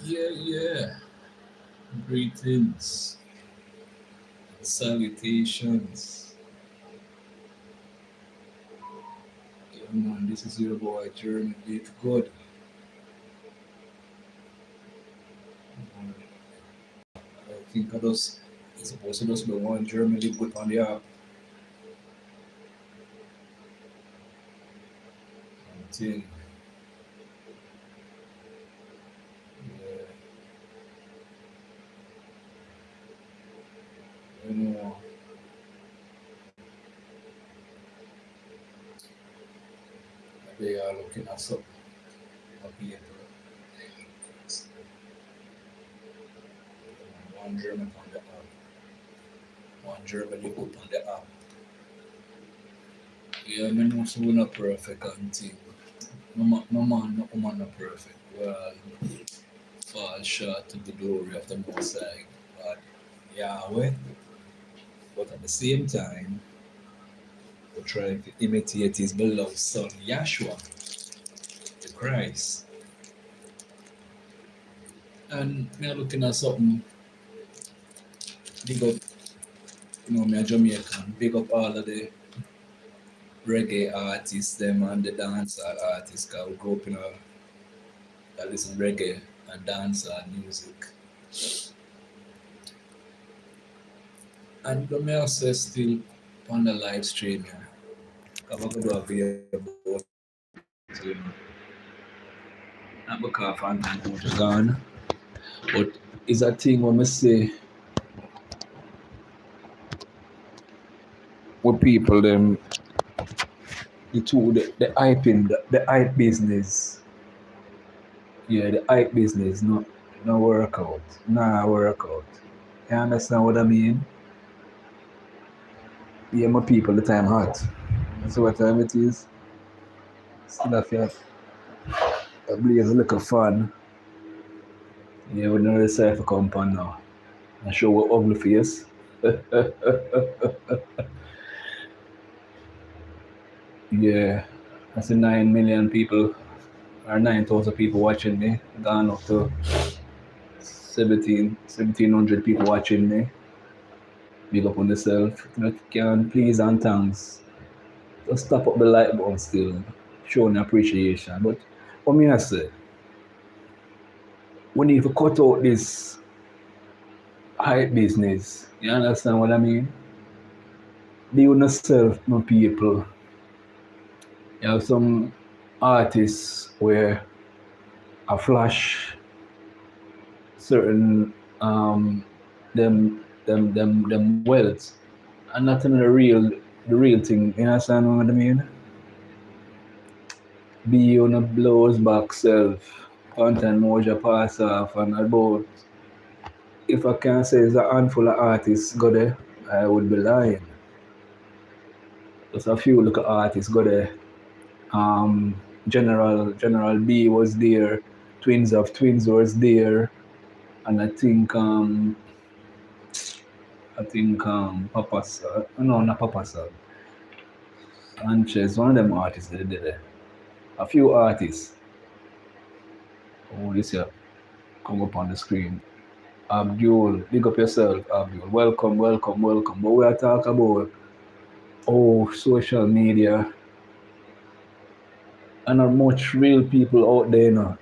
Yeah. Greetings, salutations. Yeah, man, this is your boy Jeremy LiveGood. I think I just it's supposed to just be one Jeremy LiveGood on the app. I think, yeah, you know, they are looking at something up here. One German on the app, one German LiveGood on the app. Yeah, I know so we're not perfect and thing. No man, no woman not perfect. Well, fall short of the glory of the Most High God Yahweh, but at the same time, we're trying to imitate His beloved Son Yahshua, the Christ. And me looking at something, big up, me a Jamaican, big up all of the reggae artists, them and the dancehall artists, because we grew up in that listen reggae and dancehall music. And me also still on the live stream here. Because I'm going to be about not because I'm gone, but it's a thing when I say with people them the hype the hype business. Yeah, the hype business no work out. Nah work out. You understand what I mean? Yeah, my people the time hot. That's what time it is. Still have to blaze a little fun. Yeah, we know the cipher compound now. And show what ugly face. Yeah. I see 9 million people or 9,000 people watching me. Gone up to 1,700 people watching me. Big up on yourself. You can please and thanks. Just tap up the like button still. Showing appreciation. But what me I say, we need to cut out this hype business. You understand what I mean? Be on yourself, my people. You have some artists where a flash certain them wealth and not in the real thing. You understand what I mean? Be on a blows back self, content moja pass off and about if I can say it's a handful of artists go there, I would be lying. Just a few little artists go there. General B was there, Twins of Twins was there, and I think Papa no not Papa Sanchez, one of them artists that did it. A few artists. Oh, this here come up on the screen. Abdul, big up yourself, Abdul. Welcome. But we are talking about social media and not much real people out there now.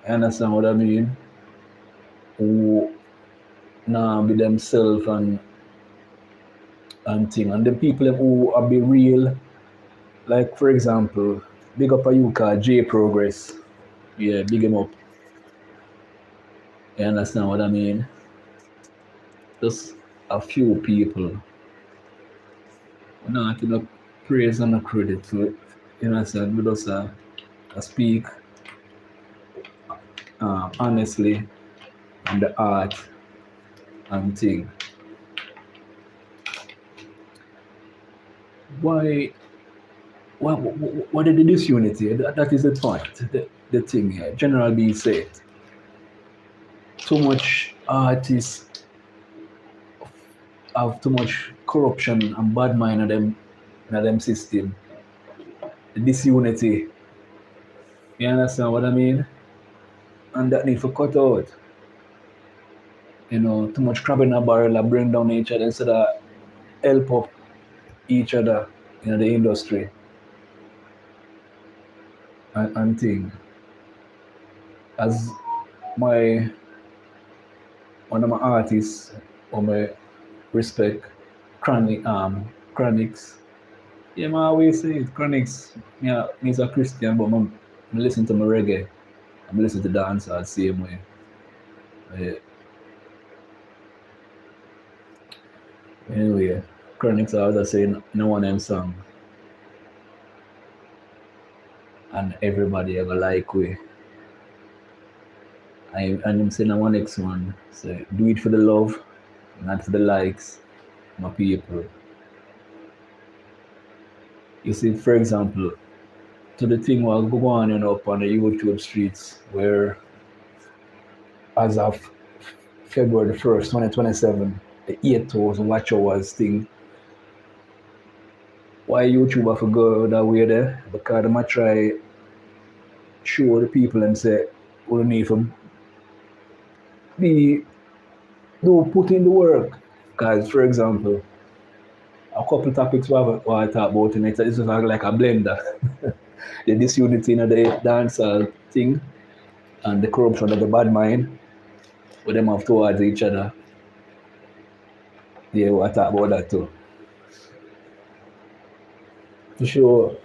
You understand what I mean? Who now be themselves and thing. And the people who are be real, like for example, big up a you called J Progress. Yeah, big him up. You understand what I mean? Just a few people. Not enough praise and no credit for it. You understand? We just speak honestly on the art and thing. Why did the disunity? That is the point. The thing here. General B said. Too much artists have too much corruption and bad mind in them system. The disunity. You understand what I mean? And that need to cut out. You know, too much crab in a barrel that bring down each other instead of help up each other in the industry and thing. As my one of my artists or my respect, Chronics. Yeah, I always say it, Chronics. Yeah, me's a Christian, but I listen to my reggae. I listen to dance the same way. Yeah. Anyway, Chronics I was saying no one them song and everybody ever like we. And him saying one next one. Say do it for the love, not for the likes, my people. You see, for example, to the thing what go on up on the YouTube streets where as of February the 1st, 2027, the 8,000 watch hours thing. Why YouTube have to go that way there? Because I'm try show the people and say, we need to be, do put in the work. Because, for example, a couple topics what I talk about in it is like a blender. The disunity in the dancehall thing and the corruption of the bad mind, what them have towards each other. Yeah, we talk about that too. To show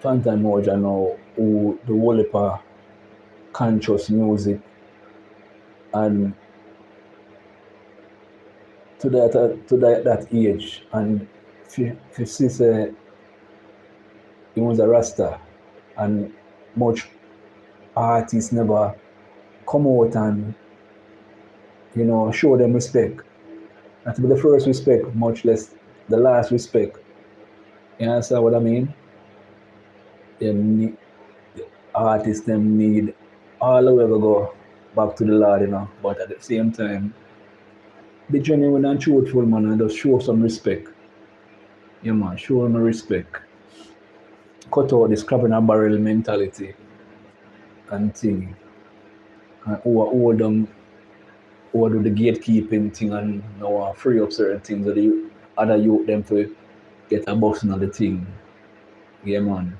Fanta Moja now who the whole heap of conscious music and to that age and if see say he was a rasta and much artists never come out and show them respect. And to be the first respect, much less the last respect. You understand what I mean? Them need, artists them need all the way to go back to the Lord. But at the same time, be genuine and truthful, man, and just show some respect. Yeah, man, show them respect. Cut out this crab in a barrel mentality and thing. And over do the gatekeeping thing and free up certain things that the other youth them to get a box on the thing. Yeah, man.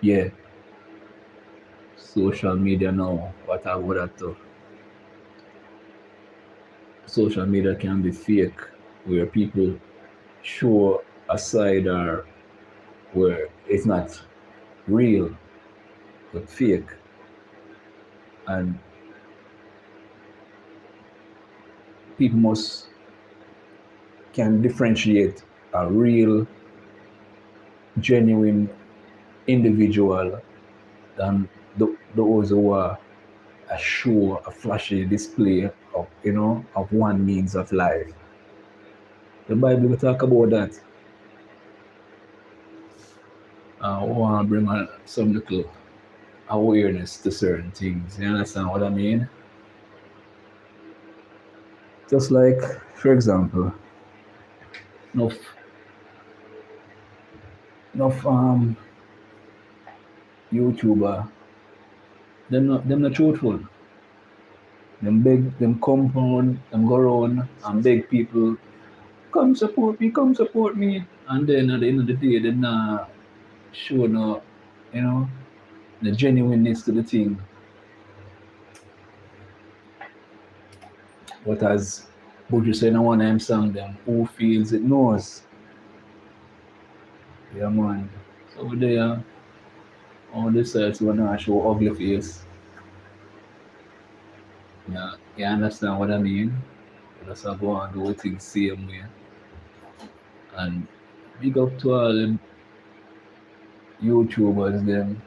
Yeah. Social media now, what I would have to. Social media can be fake, where people show a side or where it's not real, but fake. And people must can differentiate a real, genuine individual than those who are a show, a flashy display of one means of life. The Bible will talk about that. I want to bring some little awareness to certain things. You understand what I mean? Just like, for example, enough YouTuber, them not truthful. Them compound, them go around and beg people, come support me. And then at the end of the day, they not show the genuineness to the thing. But as Buju said in one of them song, them who feels it knows. Yeah, man. So over there, on this side, you wanna show ugly face. Yeah, you understand what I mean? You just have to go and do things same way. And big up to all them YouTubers, them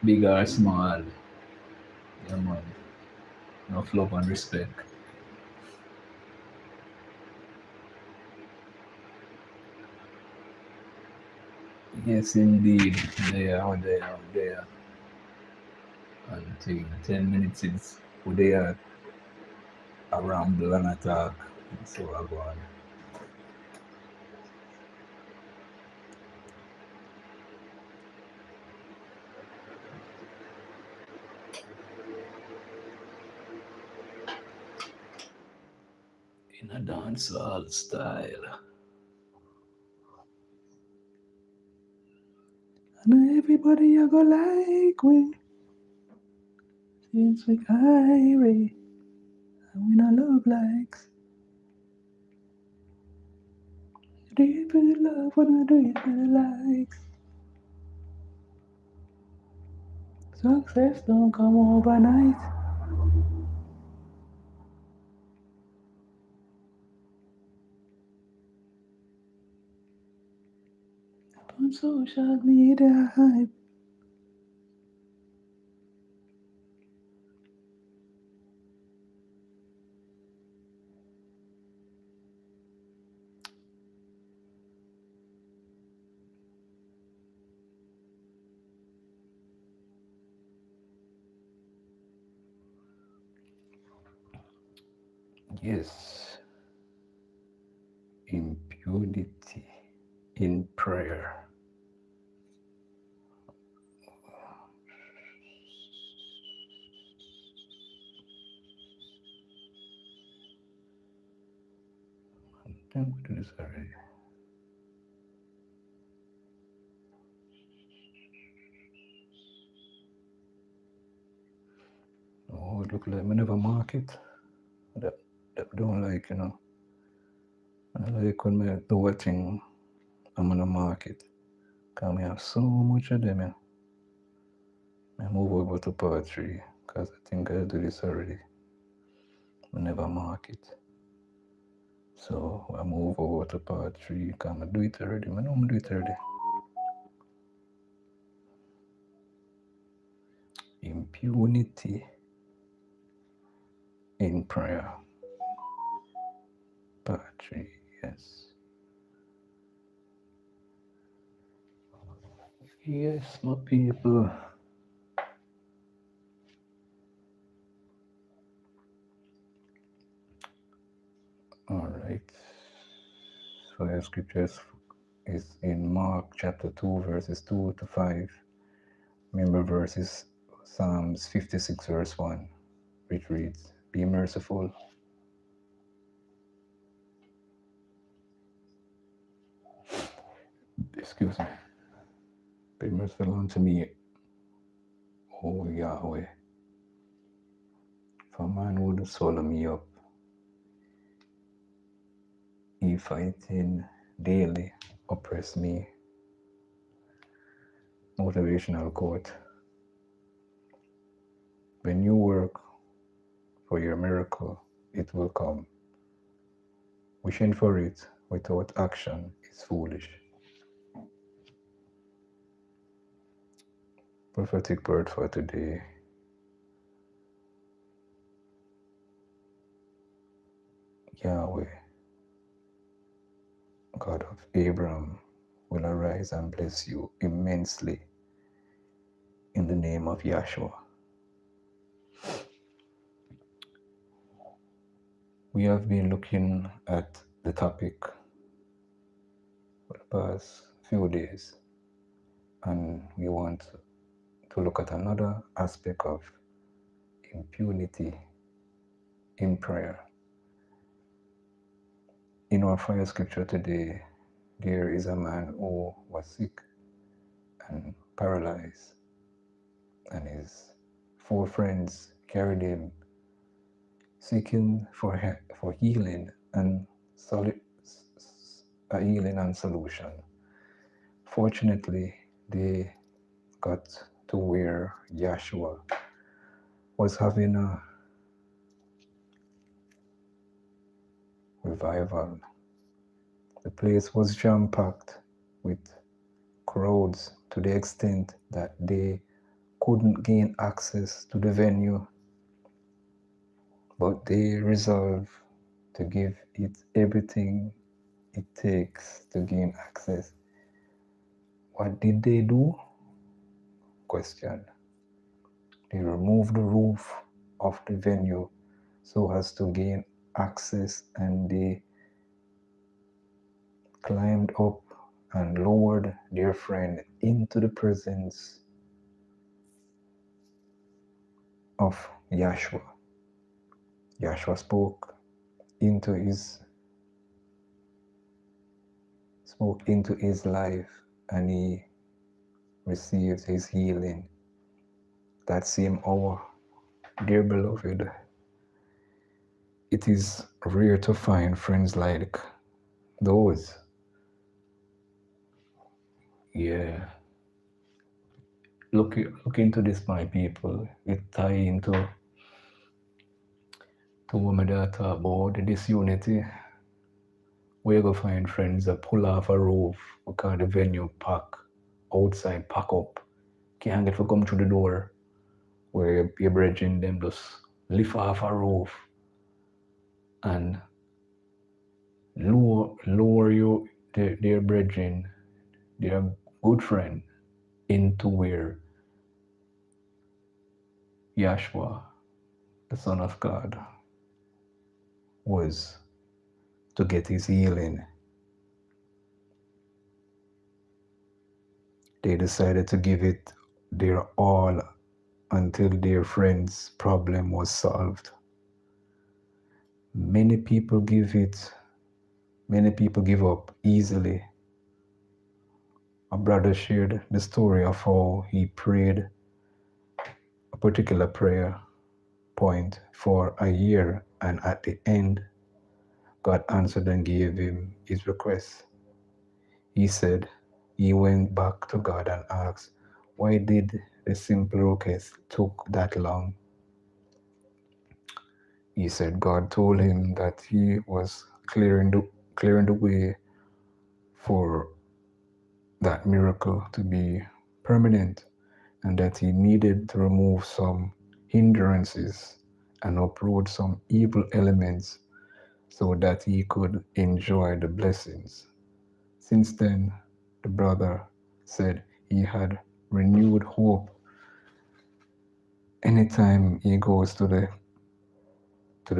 big or small. Yeah, man. Enough love and respect. Yes, indeed. There. And thing, 10 minutes since we there a ramble and a talk. So I go on. in a dancehall style. And everybody you go like we, since we Kyrie, and we not love likes. Do it for the love, when I do it for the likes. Success don't come overnight. On social media hype. Yes, impunity in prayer. I think we do this already. Oh, it look like me never mark it. That don't like, you know. I like when me do a thing, I'm gonna mark it. Cause I have so much of them, yeah. I move over to part 3, because I think I do this already. I never mark it. So I move over to part 3, because I do it already. I know I do it already. Impunity in prayer. Part 3, yes. Yes, my people. Alright. So the scriptures is in Mark chapter 2, verses 2 to 5. Remember verses Psalms 56, verse 1, which reads, Be merciful. Excuse me. Be merciful unto me, O Yahweh. For man would swallow me up. He fighting daily, oppress me. Motivational quote. When you work for your miracle, it will come. Wishing for it without action is foolish. Prophetic word for today. Yahweh, God of Abraham, will arise and bless you immensely in the name of Yahshua. We have been looking at the topic for the past few days, and we want to look at another aspect of impunity in prayer. In our fire scripture today, there is a man who was sick and paralyzed, and his 4 friends carried him, seeking for healing and a healing and solution. Fortunately, they got to where Yahshua was having a revival. The place was jam-packed with crowds to the extent that they couldn't gain access to the venue, but they resolved to give it everything it takes to gain access. What did they do? Question. They removed the roof of the venue so as to gain access, and they climbed up and lowered their friend into the presence of Yahshua. Yahshua spoke, into his life, and he received his healing that same hour. Dear beloved, it is rare to find friends like those. Yeah. Look into this, my people. It tie into to what I talk about the disunity. Where you go find friends that pull off a roof because the venue pack outside pack up. Can't get to come through the door. Where your brethren them just lift off a roof and lower you their brethren, their good friend, into where Yahshua, the Son of God, was to get his healing. They decided to give it their all until their friend's problem was solved. Many people give up easily. A brother shared the story of how he prayed a particular prayer point for a year, and at the end, God answered and gave him his request. He said he went back to God and asked, why did the simple request took that long? He said God told him that he was clearing the way for that miracle to be permanent, and that he needed to remove some hindrances and uproot some evil elements so that he could enjoy the blessings. Since then, the brother said he had renewed hope anytime he goes to the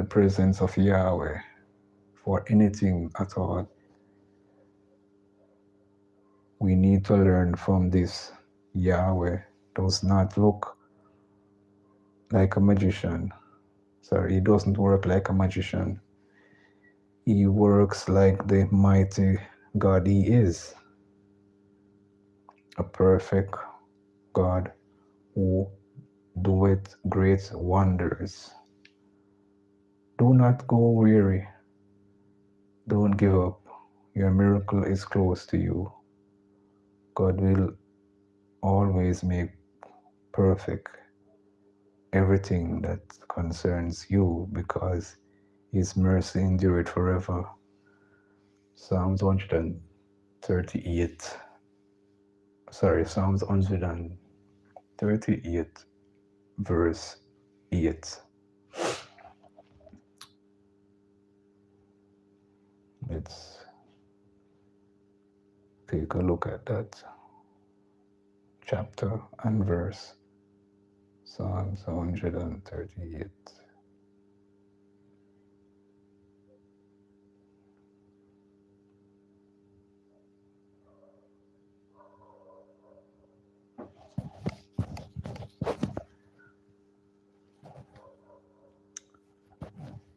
presence of Yahweh for anything at all. We need to learn from this. Yahweh does not look like a magician. Sorry, he doesn't work like a magician. He works like the mighty God he is, a perfect God who doeth great wonders. Do not go weary. Don't give up. Your miracle is close to you. God will always make perfect everything that concerns you because his mercy endureth forever. Psalms 138. Psalms 138, verse 8. Let's take a look at that chapter and verse. Psalms 138.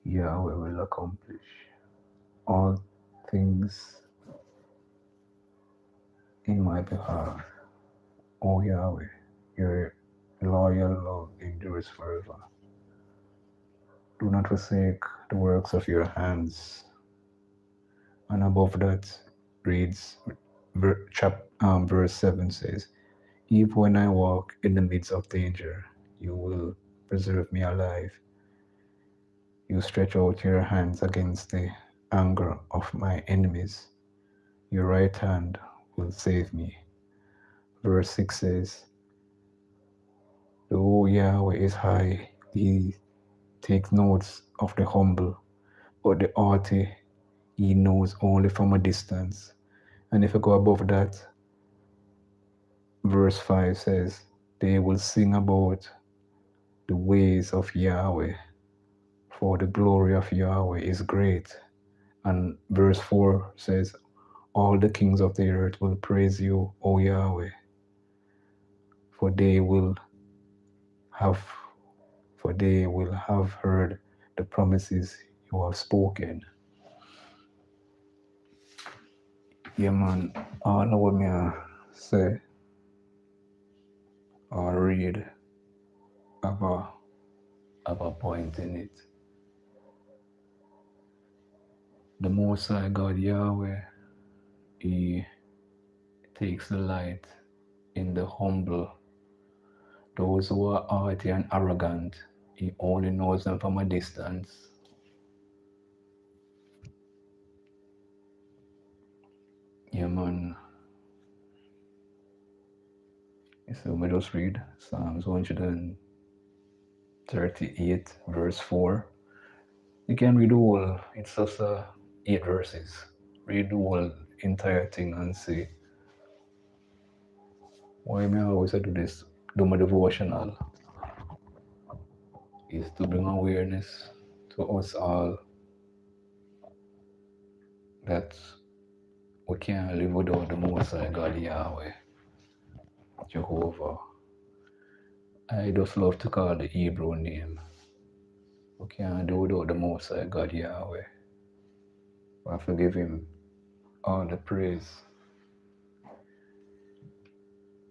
Yahweh will accomplish all things in my behalf. O Yahweh, your loyal love endures forever. Do not forsake the works of your hands. And above that reads, verse 7 says, even when I walk in the midst of danger, you will preserve me alive. You stretch out your hands against the anger of my enemies. Your right hand will save me. Verse 6 says, though Yahweh is high, he takes notes of the humble, but the haughty he knows only from a distance. And if you go above that, verse 5 says, they will sing about the ways of Yahweh, for the glory of Yahweh is great. And verse 4 says, all the kings of the earth will praise you, O Yahweh, for they will have heard the promises you have spoken. Yeah, man, all of what me say or read have a point in it. The Most High God Yahweh, He takes delight in the humble. Those who are haughty and arrogant, He only knows them from a distance. Yeah, man. So we just read Psalms 138, verse 4. You can read the whole, it's just 8 verses. Read the whole entire thing and see why me always do this, do my devotional, is to bring awareness to us all that we can't live without the Most High God Yahweh, Jehovah. I just love to call the Hebrew name. We can't do without the Most High God Yahweh. We have to give Him all the praise.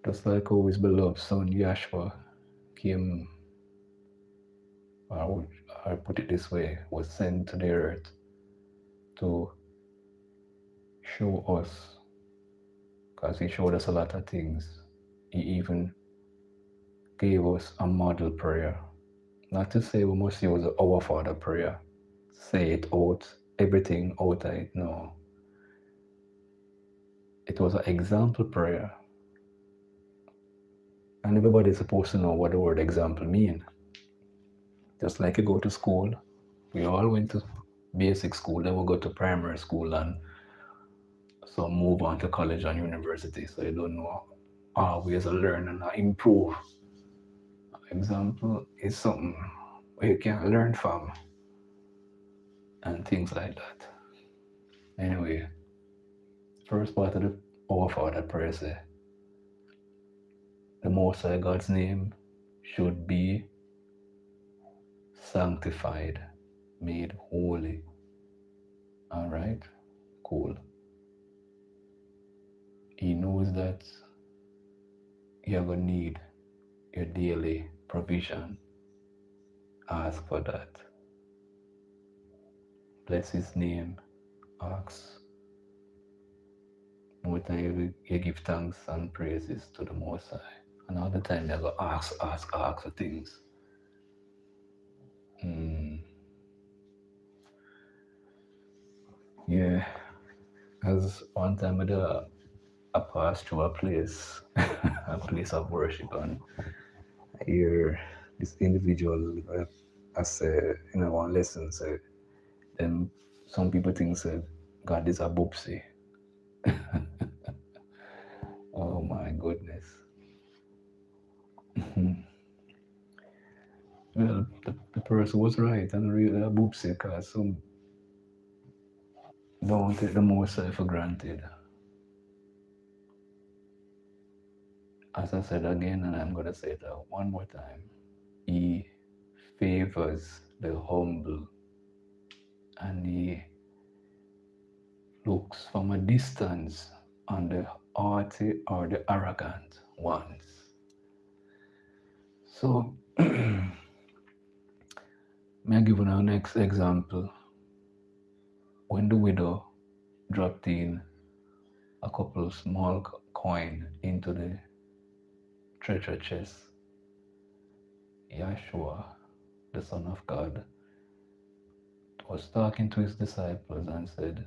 Just like how His beloved Son Yahshua came, or I put it this way, was sent to the earth to show us, because He showed us a lot of things. He even gave us a model prayer. Not to say we must use the Our Father prayer, say it out, everything out of it, no. It was an example prayer. And everybody's supposed to know what the word example mean. Just like you go to school, we all went to basic school, then we go to primary school, and some move on to college and university, so you don't know always learn and improve. Example is something where you can learn from and things like that. Anyway, first part of the Our Father prayer say, the Most High God's name should be sanctified, made holy. All right, cool. He knows that you're going to need your daily provision. Ask for that. Bless His name. Ask. More time you give thanks and praises to the Most High. And all the time you go ask for things. Yeah. As one time I passed through a place, a place of worship, and I hear this individual, I say, one lesson, say, then some people think, say, God is a boopsie. Oh my goodness. Well, the person was right, and really a boopsie, because some don't take the Most High for granted. As I said again, and I'm going to say it one more time, He favors the humble, and He looks from a distance on the haughty or the arrogant ones. So, may I give you our next example. When the widow dropped in a couple of small coin into the treasure chest, Yahshua, the Son of God, was talking to His disciples and said,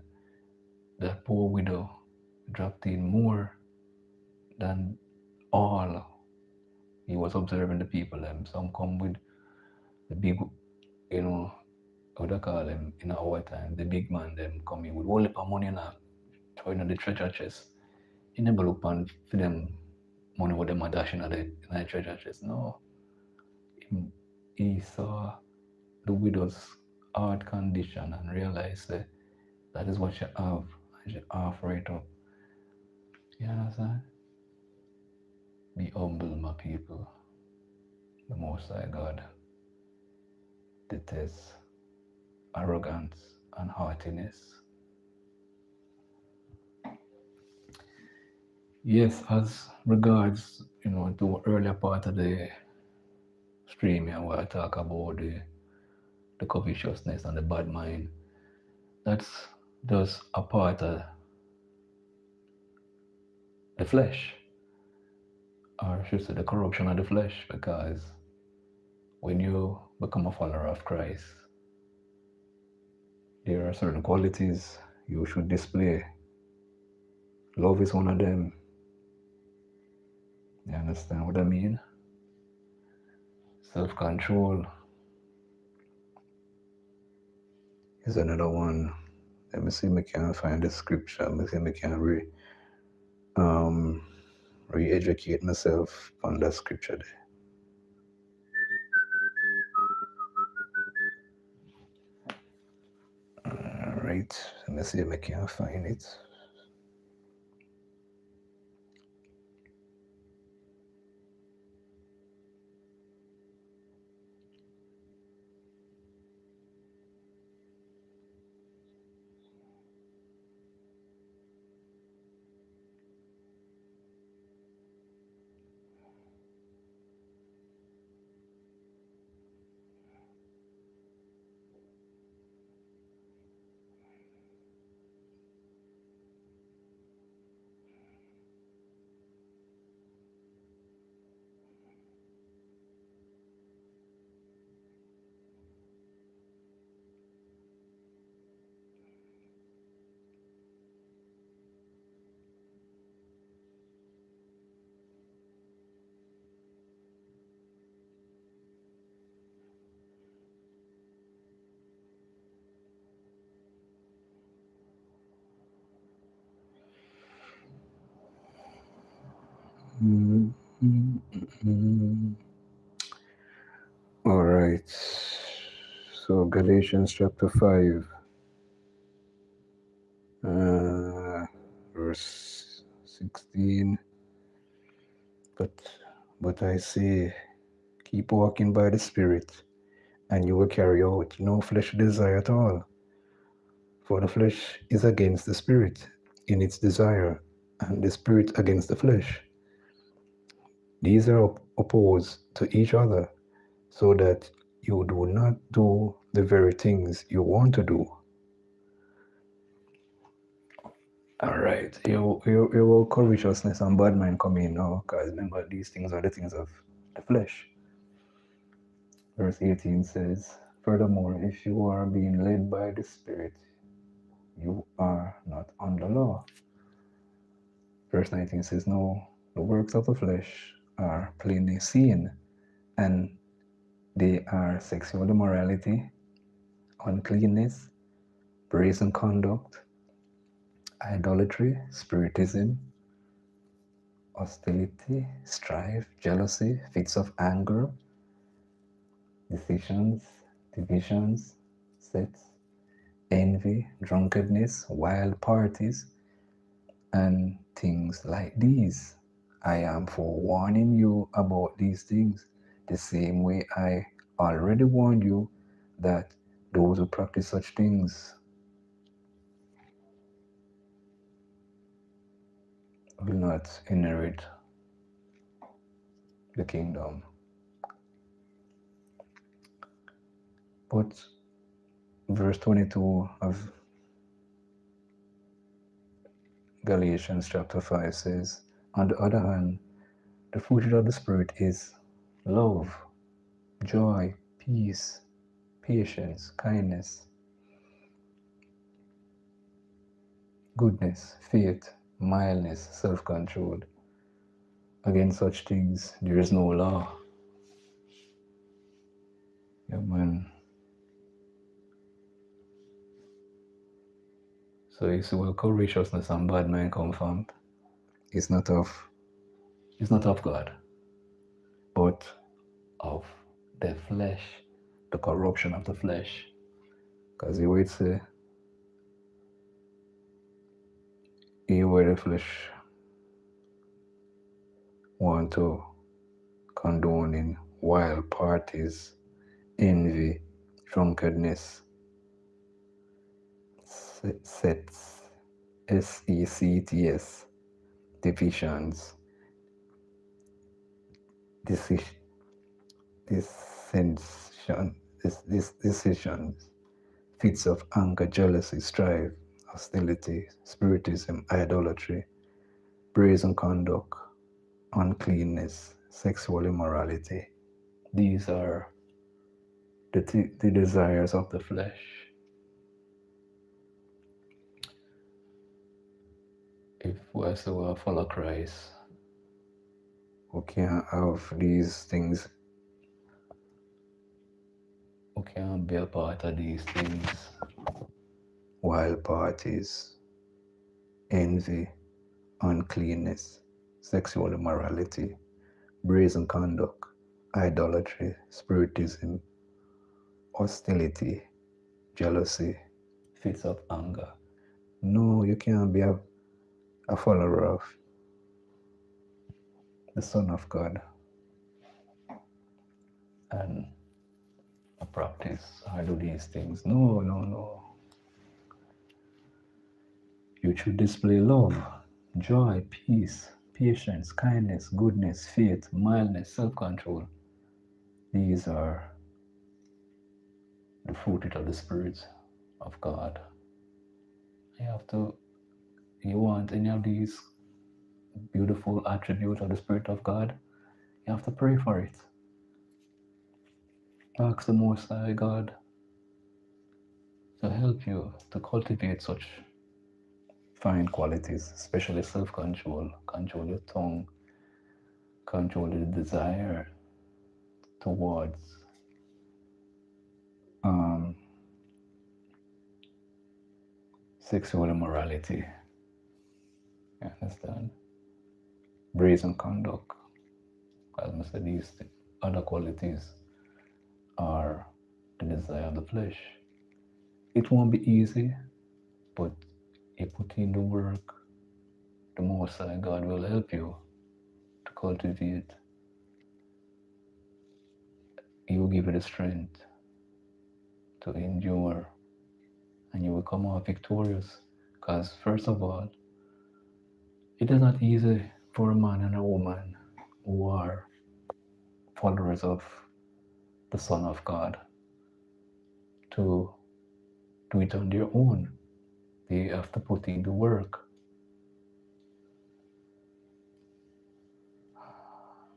that poor widow dropped in more than all. He was observing the people, and some come with the big, what do call them in our time, the big man, them coming with all the money and throwing in the treasure chest. He never look on for them money what them are dashing at the treasure chest. No. He saw the widow's hard condition and realized that is what she have, and she offer it up. You understand? Be humble, my people. The Most High God detests arrogance, and haughtiness. Yes, as regards, to earlier part of the stream here where I talk about the covetousness and the bad mind, that's just a part of the flesh, or I should say the corruption of the flesh, because when you become a follower of Christ, there are certain qualities you should display. Love is one of them. You understand what I mean? Self-control is another one. Let me see if I can find the scripture. Let me see if I can re-educate myself on that scripture there. All right, let me see if I can find it. All right. So Galatians chapter 5, verse 16. But I say, keep walking by the Spirit, and you will carry out no fleshly desire at all. For the flesh is against the Spirit in its desire, and the Spirit against the flesh. These are opposed to each other, so that you do not do the very things you want to do. All right, your covetousness and bad mind come in now, because remember, these things are the things of the flesh. Verse 18 says, furthermore, if you are being led by the Spirit, you are not under law. Verse 19 says, no, the works of the flesh are plainly seen, and they are sexual immorality, uncleanness, brazen conduct, idolatry, spiritism, hostility, strife, jealousy, fits of anger, decisions, divisions, sets, envy, drunkenness, wild parties, and things like these. I am forewarning you about these things, the same way I already warned you that those who practice such things will not inherit the kingdom. But verse 22 of Galatians chapter 5 says, on the other hand, the fruit of the Spirit is love, joy, peace, patience, kindness, goodness, faith, mildness, self-control. Against such things, there is no law. Yeah, man. So you see where covetousness and bad mind come from. It's not of God, but of the flesh, the corruption of the flesh. Because you would say, here where the flesh want to condone in wild parties, envy, drunkenness, sets, sects, divisions, decisions, fits of anger, jealousy, strife, hostility, spiritism, idolatry, brazen conduct, uncleanness, sexual immorality. These are the desires of the flesh. If we're so follow Christ, we can't have these things. We can't be a part of these things. Wild parties, envy, uncleanness, sexual immorality, brazen conduct, idolatry, spiritism, hostility, jealousy, fits of anger. No, you can't be a follower of the Son of God and practice or do these things. No, no, no. You should display love, joy, peace, patience, kindness, goodness, faith, mildness, self-control. These are the fruit of the Spirit of God. You want any of these beautiful attributes of the Spirit of God, you have to pray for it. Ask the Most High God to help you to cultivate such fine qualities, especially self-control, control your tongue, control the desire towards sexual immorality. You understand? Brazen conduct. As I said, these other qualities are the desire of the flesh. It won't be easy, but you put in the work, the Most High God will help you to cultivate. He will give you the strength to endure, and you will come out victorious. Because first of all, it is not easy for a man and a woman who are followers of the Son of God to do it on their own. They have to put in the work.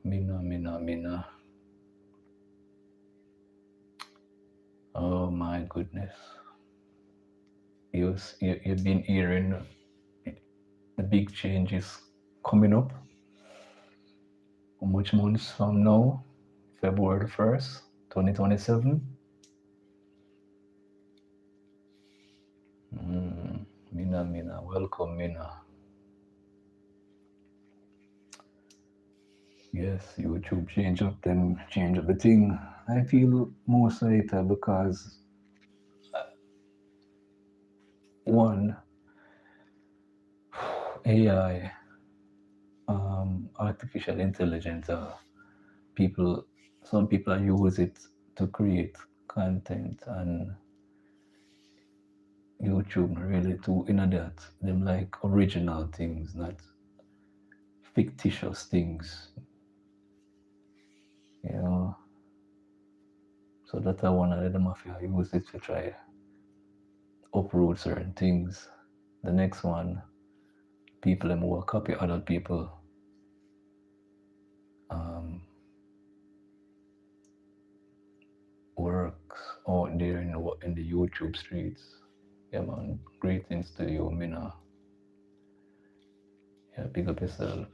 Mina. Oh my goodness. You've been hearing the big changes coming up. How much months from now? February 1st, 2027. Mina. Welcome, Mina. Yes, YouTube change up the thing. I feel more excited because one, AI, artificial intelligence, some people use it to create content and YouTube really to that them like original things, not fictitious things. You know. So that I wanna let them have to use it to try uproot certain things. The next one, people them will copy other people. Works out there in the YouTube streets. Yeah man, greetings to you, Mina. Yeah, pick up yourself.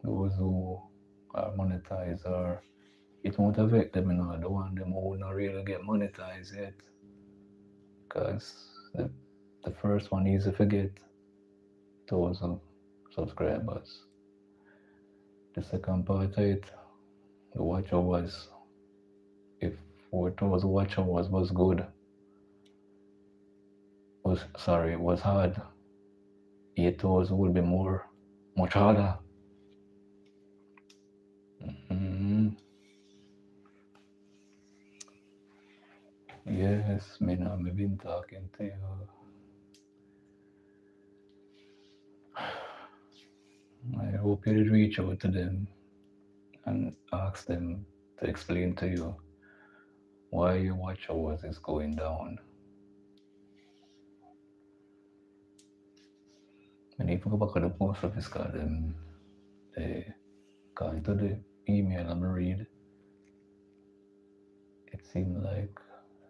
Those who are monetized or it won't affect them, the one them who not really get monetized yet. Because the first one easy to forget 1,000 subscribers. The second part of it, the watch hours, if 4,000 watch hours was good, was hard, 8,000 would be much harder. Yes, me now, me been talking to you. I hope you did reach out to them and ask them to explain to you why your watch hours is going down. And if you go back to the post office, call them, they according to the email I'm read, it seemed like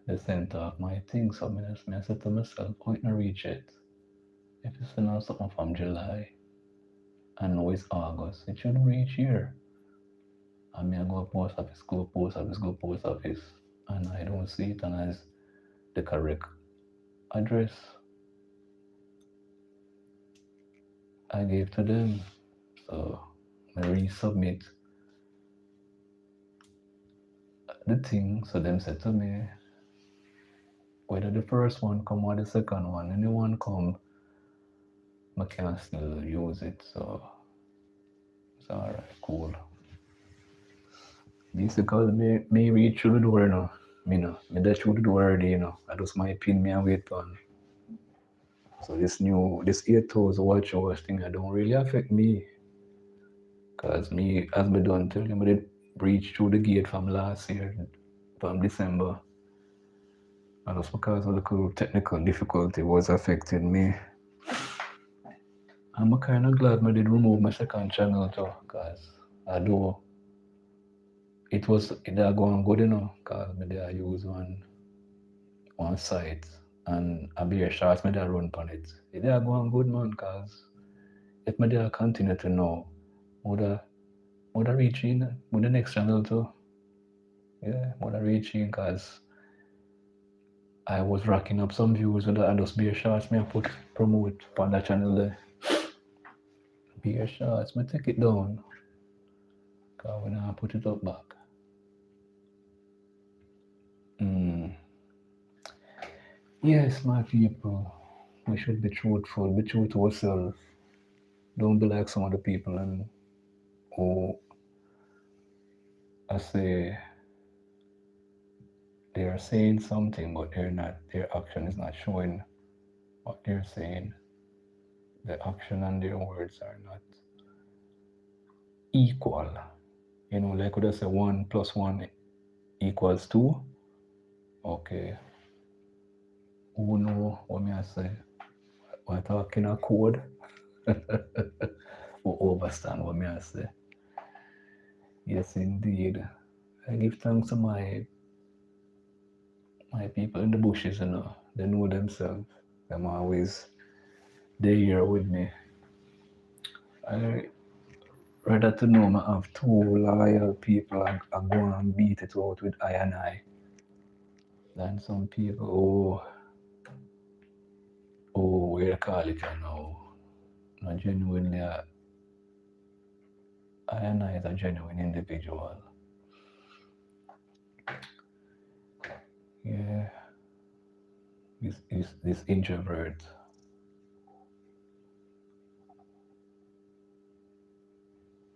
they sent off my thing. So I said to myself, oh, it not reach it. If you send out something from July and now it's August, it should reach here. I mean, I go post office, go post office, go post office, and I don't see it and as the correct address I gave to them. So I resubmit the thing. So them said to me, whether the first one come or the second one, anyone come, I can still use it. So it's alright, cool. This because me reach through the door, you know. Me no, me that through the door already, you know. I just my pin me and wait on. So this 8 hours watch hours thing, I don't really affect me. Cause me, as me done tell you, I did breach through the gate from last year, from December. And just because of the technical difficulty was affecting me. I'm kind of glad I did remove my second channel too, cause although it are going good, you know, cause me there use one site and I be a short me there run on it. It are going good, man, cause if me there continue to know, would I reach in with the next channel too. Yeah, would I reach in, cause I was racking up some views with that and just be a shorts me I put promote on that channel there. Be a shorts, me take it down. Cause when I put it up back. Yes, my people, we should be truthful, be true to ourselves. Don't be like some other people and who I say they are saying something but they're not, their action is not showing what they're saying. The action and their words are not equal. You know, like would I say 1 plus 1 equals 2? Okay. Who know what me I say? We're talking a code. Who understand what me I say? Yes, indeed. I give thanks to my people in the bushes, you know. They know themselves. Them always they here with me. I rather to know I have two loyal people and go and beat it out with I and I than some people we call it you know. Not genuinely I and I is a genuine individual. Yeah. This introvert.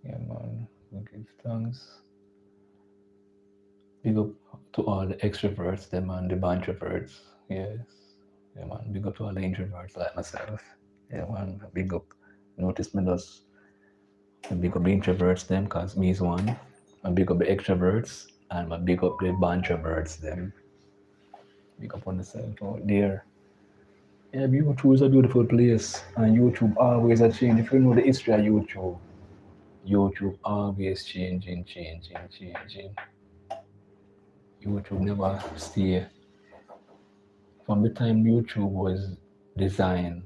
Yeah man, we give thanks. Big up to all the extroverts, them and the introverts. Yes. Yeah man, big up to all the introverts like myself. Yeah man, big up. Notice me does big up the introverts them cause me is one. I big up the extroverts and I big up the introverts them. Big up on yourself out there. Yeah, YouTube is a beautiful place and YouTube always a change. If you know the history of YouTube, YouTube always changing. YouTube never stay. From the time YouTube was designed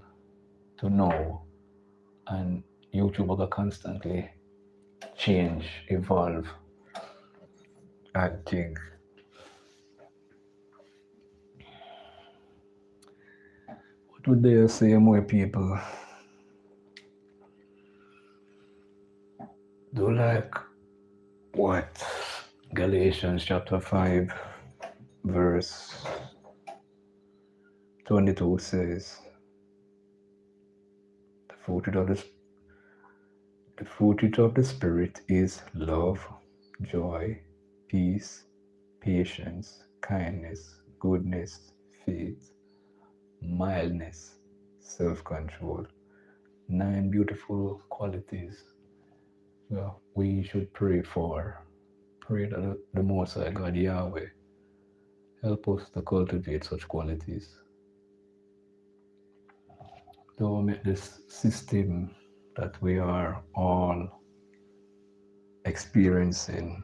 to now, and YouTube will constantly change, evolve, and think. What would they say more people do like what Galatians chapter 5 verse 22 says the fruit of the The fruit of the Spirit is love, joy, peace, patience, kindness, goodness, faith, mildness, self control. 9 beautiful qualities we should pray for. Pray that the Most High God Yahweh help us to cultivate such qualities. Don't make this system that we are all experiencing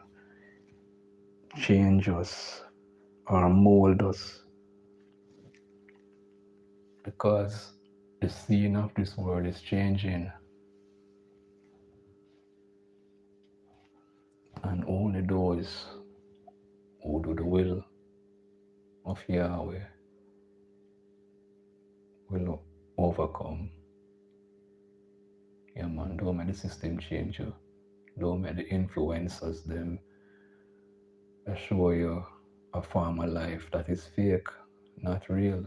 change us or mold us, because the scene of this world is changing, and only those who do the will of Yahweh will overcome. Yeah, man, don't make the system change you. Don't make the influencers them show you a form of life that is fake, not real.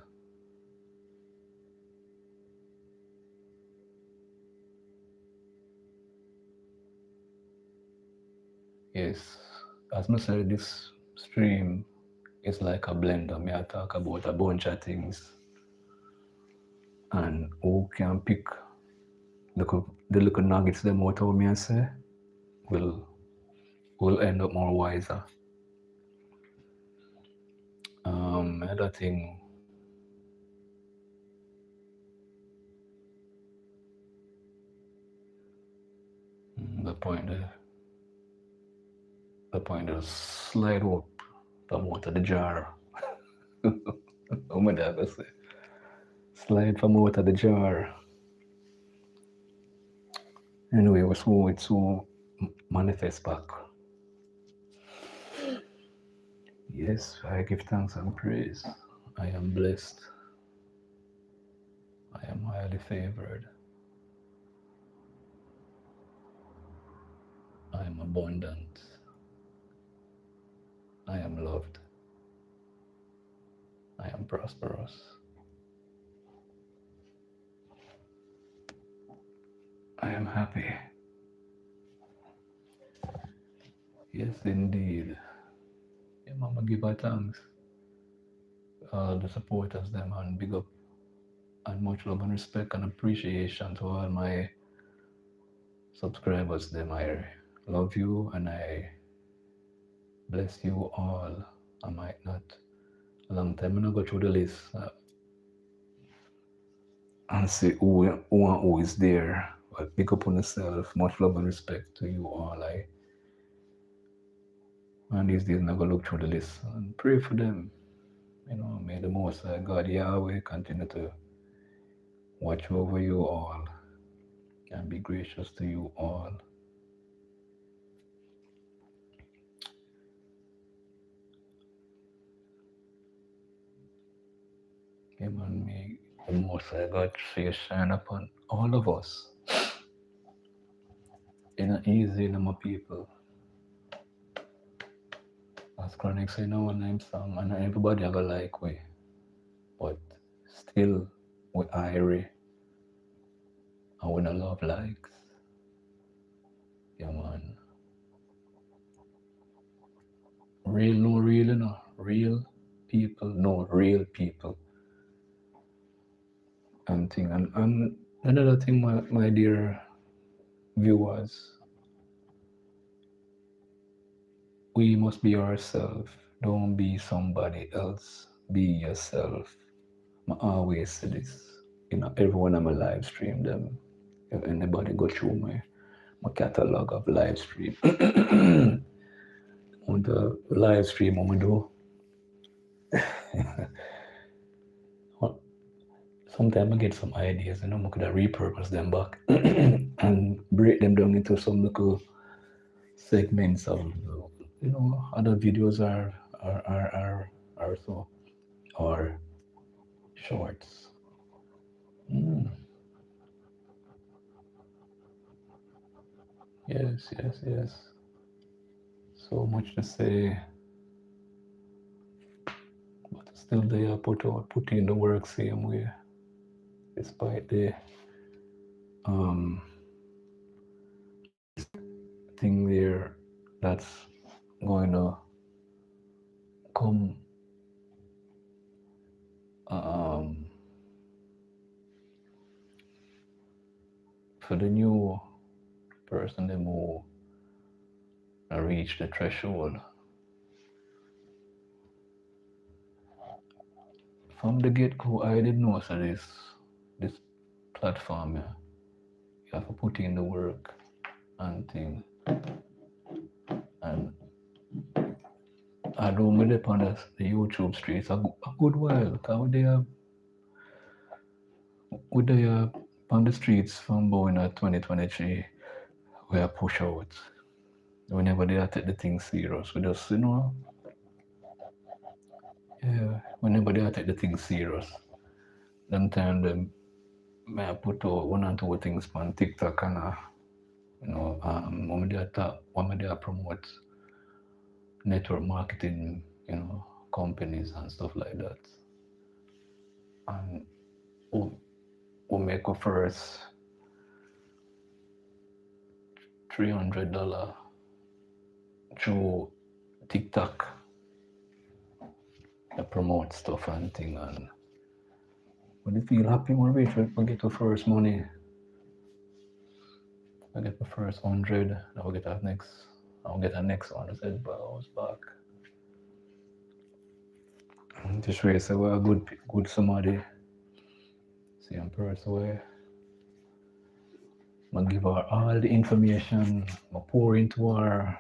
Yes, as I said, this stream is like a blender. May I talk about a bunch of things, and who can pick the little nuggets them out of me and say will end up more wiser. Another thing, the point is slide up from out of the jar. How my dad would say, slide from out of the jar. Anyway, it's so manifest back. Yes, I give thanks and praise. I am blessed. I am highly favored. I am abundant. I am loved. I am prosperous. I am happy. Yes, indeed. Yeah, mama, give her thanks. All the supporters, them, and big up and much love and respect and appreciation to all my subscribers, them. I love you and I bless you all. I might not a long time I'm gonna go through the list and see who is there. But pick up on yourself. Much love and respect to you all. And these days I'm gonna look through the list and pray for them. May the Most High God Yahweh continue to watch over you all and be gracious to you all. Amen. May the Most High God face shine upon all of us. In an easy, my people. As Chronic say, no one name song, and everybody have a like way. But still, we irie and we no love likes. Yeah, man. Real, no real, Real people, no real people. And another thing, my dear viewers, we must be ourselves. Don't be somebody else. Be yourself. I always say this. Everyone on my live stream them. If anybody go through my catalog of live stream. On the live stream I'm do. Sometimes I get some ideas, I could repurpose them back and break them down into some little segments of other videos are so or shorts. Mm, yes. So much to say, but still they are put in the work same way, despite the um thing there that's going to come um, for the new person them who reach the threshold, from the get-go, I didn't know so this platform, yeah, you have to put in the work and thing. And I do me up on the YouTube streets a good while. Cause we there on the streets from Bowen at 2023, we are push out. Whenever they take the thing serious, we just, yeah, whenever they take the thing serious, them time them may I put out one or two things on TikTok and when they promote network marketing, companies and stuff like that. And we make a first $300 through TikTok that promote stuff and thing. And when you feel happy when we get the first money, I get the first 100, then we get that next, I'll get the next one. I said, but I was back. This way, so we're a good somebody. See, I'm person where I give her all the information, I pour into her.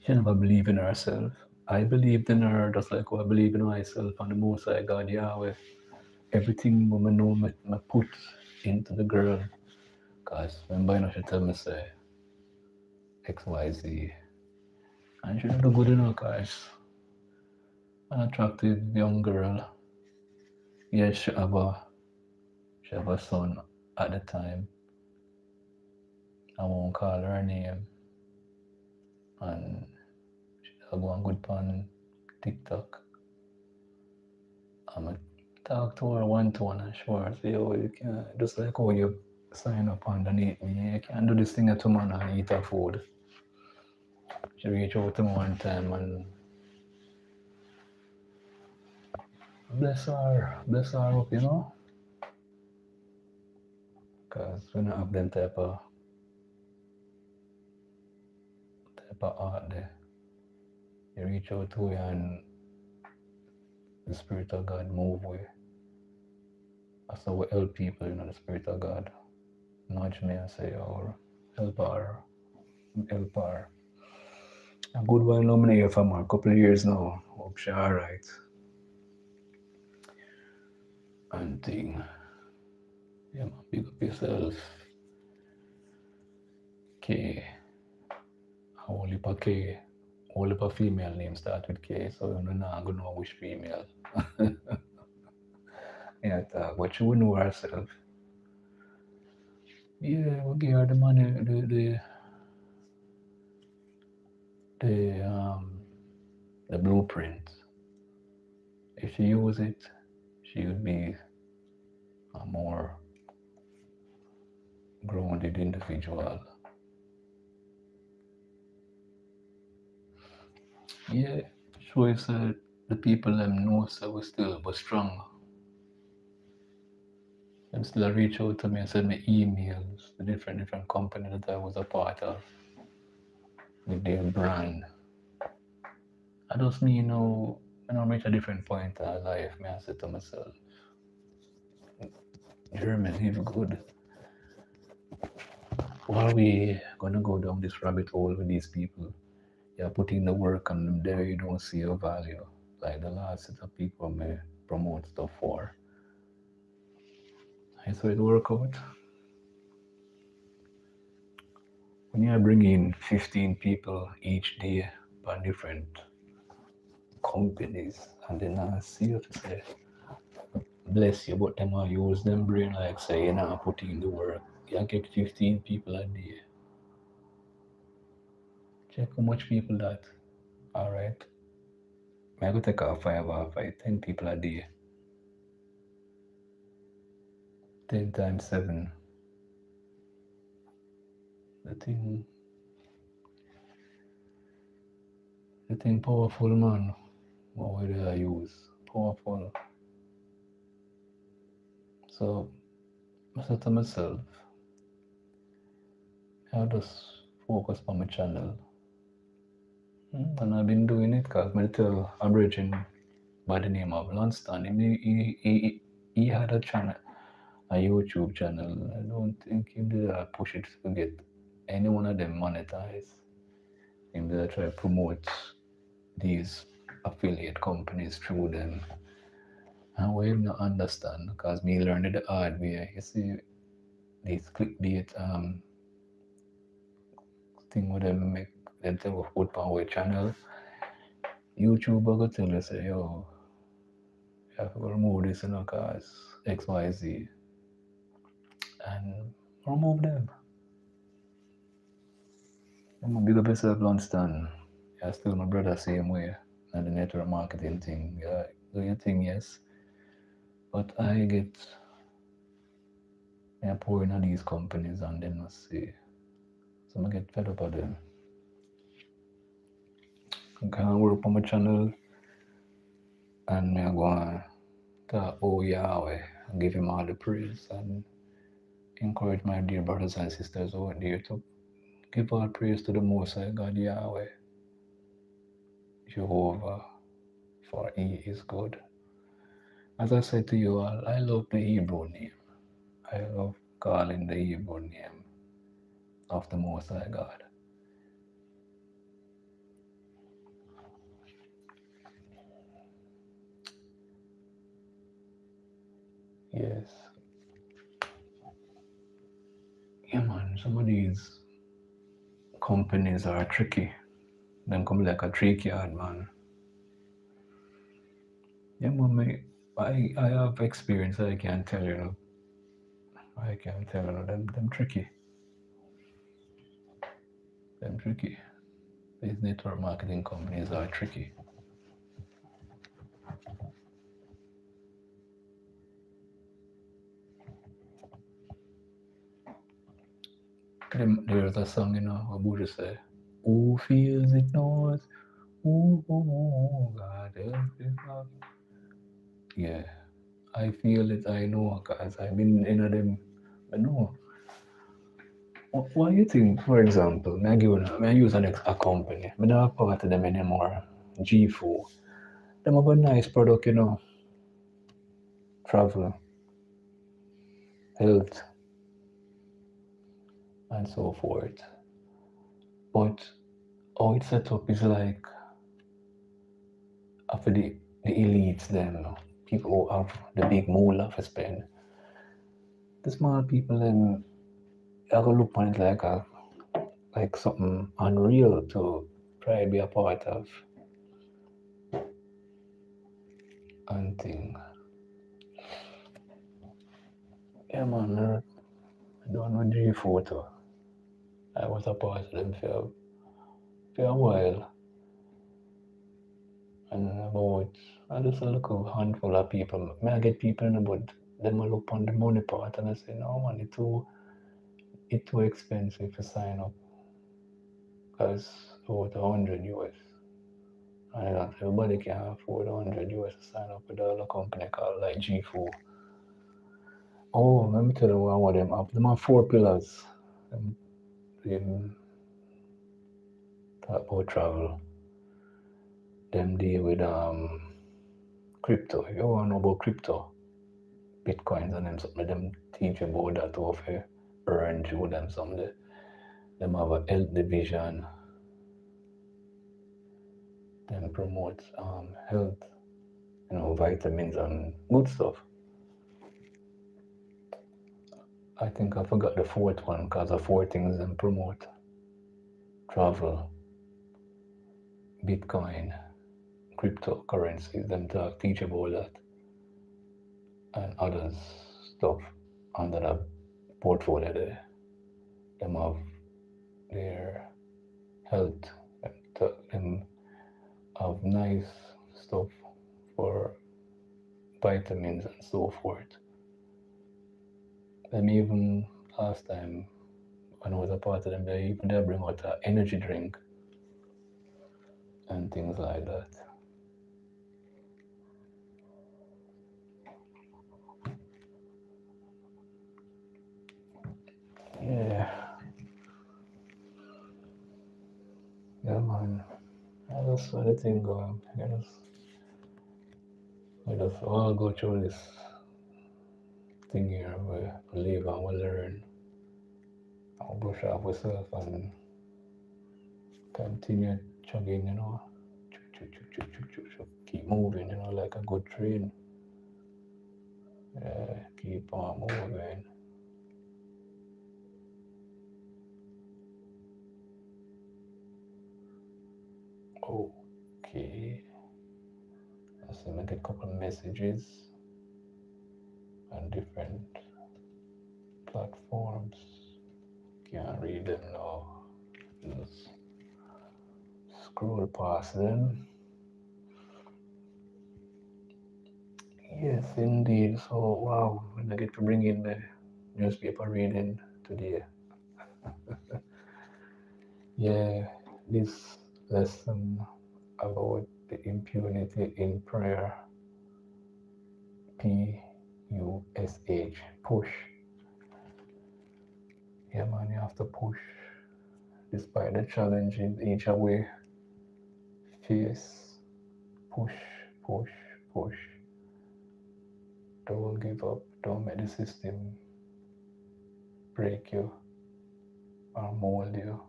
She never believed in herself. I believed in her just like I believe in myself and the Most High God Yahweh. Everything I know, I put into the girl. Because remember, she tell me, say, X, Y, Z. And she do good enough, guys. An attractive young girl. Yes, she have a son at the time. I won't call her name. And she go on good on TikTok. I'm talk to her one-to-one and show her, say, oh, you can't, just like how you sign up underneath me, you can't do this thing at tomorrow and eat her food. She reached out to me one time and bless her up, because we don't have them type of art there. You reach out to you and the Spirit of God move with. That's how we help people, the Spirit of God. Nudge me and say, oh, help her. A good while now, I'm here for a couple of years now. Hope she's alright. And thing. Yeah, man, big up yourself. K. Whole heap of K. Whole heap of female names start with K, so you know I'm gonna know which female. Yeah, but she will know herself. Yeah, we'll give her the money, the blueprint. If she use it, she would be a more grounded individual. Yeah, sure. So the people them know so we still was strong. Them still reach out to me and send me emails, the different company that I was a part of with their brand. I just me, when I reach a different point in life, I say to myself, German is good. Why are we gonna go down this rabbit hole with these people? You're putting the work on them there, you don't see your value. Like the last set of people may promote stuff for. And so it work out. When you bring in 15 people each day by different companies, and then I see you to say, bless you, but them I use them brain like say, you're not putting in the work. You get 15 people a day. Check how much people that. Alright. I go take off 10 people a day. 10 times 7. The thing powerful, man. What way do I use? powerful. So I said to myself, I'll just focus on my channel. And I've been doing it because I tell a virgin by the name of Lunston. He had a channel, a YouTube channel. I don't think he did push it to get any one of them monetized. He did try to promote these affiliate companies through them. And we not understand because me learned it the hard way. You see, these clickbait thing with them make them tell of put on our channel. YouTube will tell you say, yo, you have to remove this, cause XYZ. And remove them. I'm gonna big up yourself, Lunston. You're still my brother same way. And the network marketing thing. Yeah, do your thing, yes. But I get pouring on these companies and then I see. So I get fed up of them. I can't work on my channel and I go on to oh Yahweh and give him all the praise and encourage my dear brothers and sisters out there to give all praise to the Most High God Yahweh, Jehovah, for He is good. As I said to you all, I love the Hebrew name. I love calling the Hebrew name of the Most High God. Yes. Yeah, man, some of these companies are tricky. Them come like a trick yard, man. Yeah, man, I have experience, I can tell you. I can tell you, them tricky. Them tricky. These network marketing companies are tricky. There's a song, what Buddha say, who feels it knows, God help it out. Yeah, I feel it, I know, because I've been in them, I know. What do you think, for example, I use a company, I'm not part of them anymore, G4. Them have a nice product, travel, health, and so forth. But how it's set up is like after the elites, them people who have the big moolah for spend. The small people then I go look on it like something unreal to try to be a part of and thing. Yeah, man, I don't know G photo. I was a part of them for a while. And about I just look a handful of people. May I get people in about them I look on the money part and I say, no man, it's too expensive to sign up. Because about 100 US. And not everybody can afford 100 US to sign up with a company called like G4. Oh, let me tell you what them have. Them have 4 pillars. Them talk about travel. Them deal with crypto. You want to know about crypto? Bitcoins and them something. Them teach you about that to earn through them someday. Them have a health division. Them promote health, vitamins and good stuff. I think I forgot the 4th one because the 4 things them promote. Travel, Bitcoin, cryptocurrencies, them teach about that and others stuff under the portfolio there. Them have their health, them have nice stuff for vitamins and so forth. Them even last time when I was a part of them, they bring out an energy drink and things like that. Yeah, yeah, man. That's what the thing going. We just all go through this thing here. We live and we learn. And we brush off ourselves and continue chugging, keep moving, like a good train. Keep on moving. Okay. Let's see, make a couple of messages on different platforms. Can't read them now. Just scroll past them. Yes, indeed. So, wow, when I get to bring in the newspaper reading today. Yeah, this lesson about the impunity in prayer. PUSH. Push. Yeah, man, you have to push. Despite the challenges each way face. Push, push, push. Don't give up. Don't let the system break you or mold you.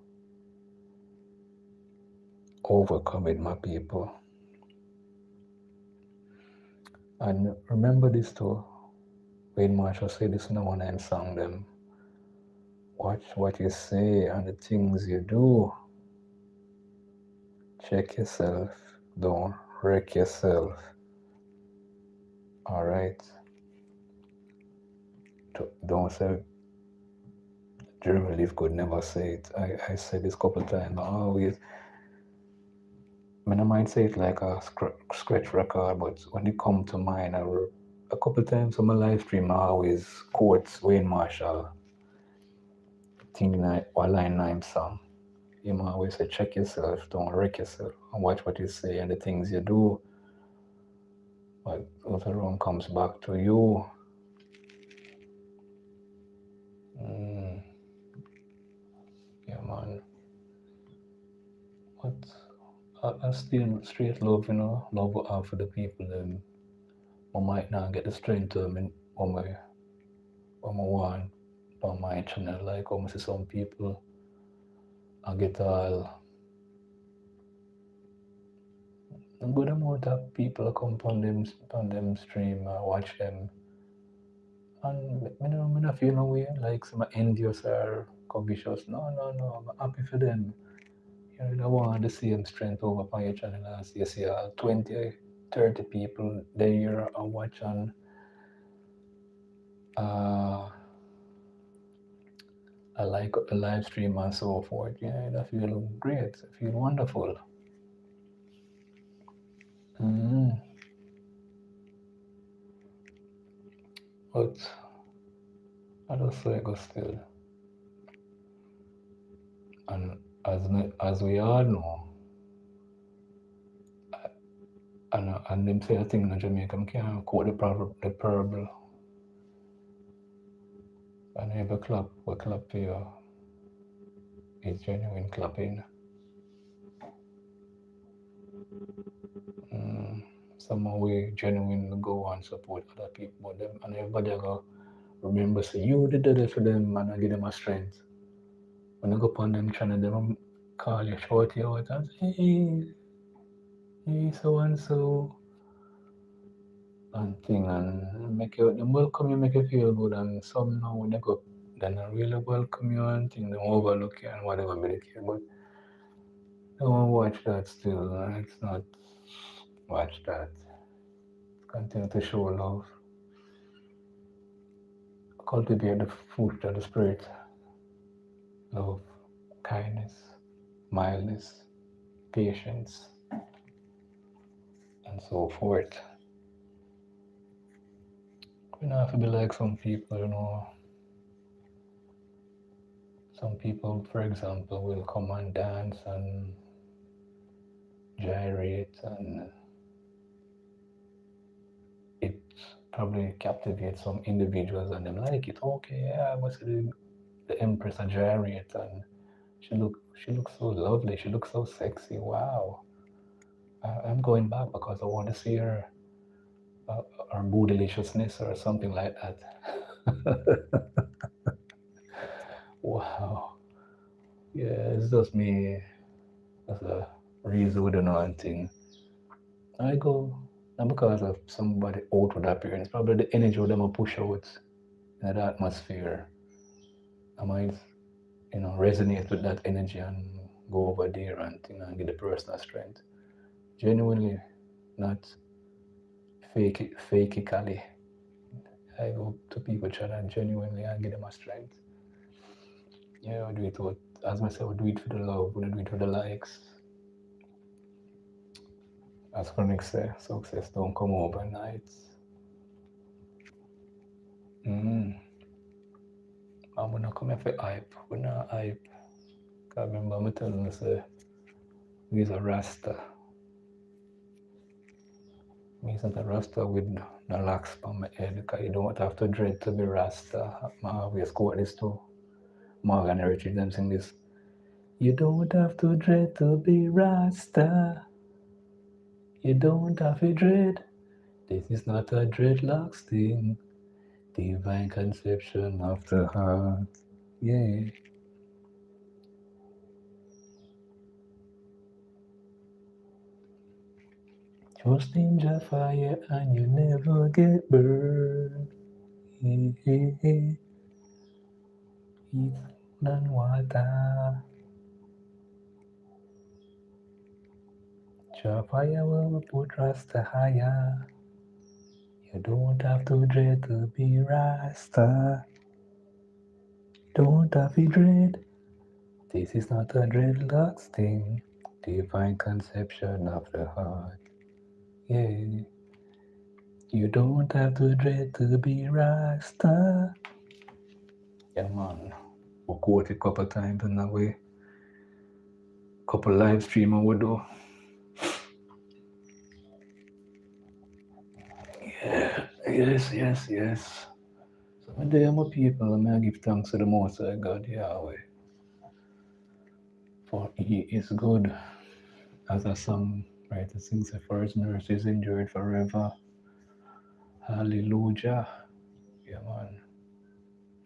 Overcome it, my people. And remember this too. Wayne Marshall said this in one and song them. Watch what you say and the things you do. Check yourself. Don't wreck yourself. Alright? Don't say Jeremy LiveGood never say it. I said this couple times. I always I might say it like a scratch record, but when it come to mind, a couple times on my live stream, I always quote Wayne Marshall, Thing Line 9 song. You always say, check yourself, don't wreck yourself, and watch what you say and the things you do. But everyone comes back to you. Yeah, man. But I still straight love, love what I have for the people. I might not get the strength to when I want on my channel. Like I see some people, I get all a good amount of people come on them stream, watch them, and I don't feel no way like some envious or covetous. No. I'm happy for them. You don't want the same strength over on your channel as you see 20, 30 people there are watching. I like the live stream and so forth. Yeah, I feel great. I feel wonderful. But I just say go still. And as we all know, and them say a thing in Jamaica, I can't quote the parable. And every clap, we clap for you is genuine clapping. Somehow we genuinely go and support other people, but them and everybody go remember say you did it for them and I give them a strength. When I go upon them channel, them call you, shout you out and say, hey, so and so. And thing and make you them welcome you, make you feel good, and somehow when they go then I really welcome you and thing them overlook you and whatever be the case. But don't watch that still. It's not watch that. Continue to show love. Cultivate the fruit of the spirit. Love, kindness, mildness, patience, and so forth. We don't have to be like some people, Some people, for example, will come and dance and gyrate, and it probably captivates some individuals and them like it. Okay, yeah, what's it? the Empress of Chariot, and she looks so lovely. She looks so sexy. Wow. I'm going back because I want to see uh, her bootyliciousness or something like that. Wow. Yeah, it's just me as a reason with anointing. I go not because of somebody outward appearance, probably the energy of them I push out in that atmosphere. I might, resonate with that energy and go over there and and get the personal strength. Genuinely, not fakically. I go to people trying to genuinely and give them a strength. Yeah, I do it with, as myself, we do it for the love, we don't do it for the likes. As Chronic say, success don't come overnight. Mm. And we not come here for hype. We not hype. Cause remember me telling you say we's a Rasta. Me isn't a Rasta with no locks on my head because you don't have to dread to be Rasta. I always quote this too. Morgan Heritage them sing this. You don't have to dread to be Rasta. You don't have to dread. This is not a dreadlocks thing. Divine conception of the heart. Yeah. Trust in your fire and you never get burned. Heat than water. Your fire will put Rasta higher. You don't have to dread to be Rasta. Don't have to dread. This is not a dreadlocks thing. Divine conception of the heart. Yeah. You don't have to dread to be Rasta. Yeah, man. We quote it a couple times in that way. Couple live stream I would do. Yeah, yes. So my day, my people, and may I give thanks to the Most High God Yahweh. For He is good. As a song, right? It sings, for His mercies endured forever. Hallelujah. Yeah, man.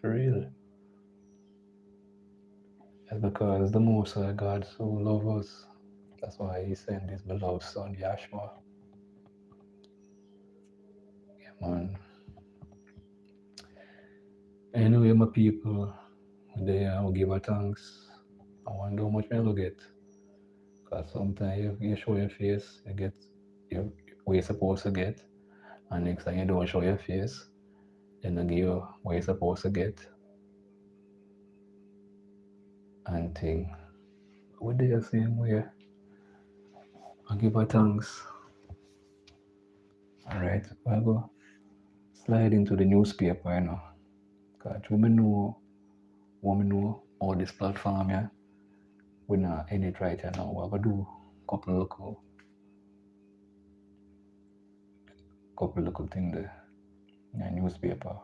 For real. It's because the Most High God so loves us. That's why He sent His beloved Son, Yahshua. Yeah, man. Anyway, my people, they will give a thanks. I wonder how much I will get. Because sometimes you show your face, you get what you're supposed to get. And next time you don't show your face, then they give you what you're supposed to get. And thing. What they are saying where I give a thanks. Alright, we'll go slide into the newspaper, Because we know all this platform, yeah. We not edit right now. We're gonna do a couple local thing there. Yeah, newspaper.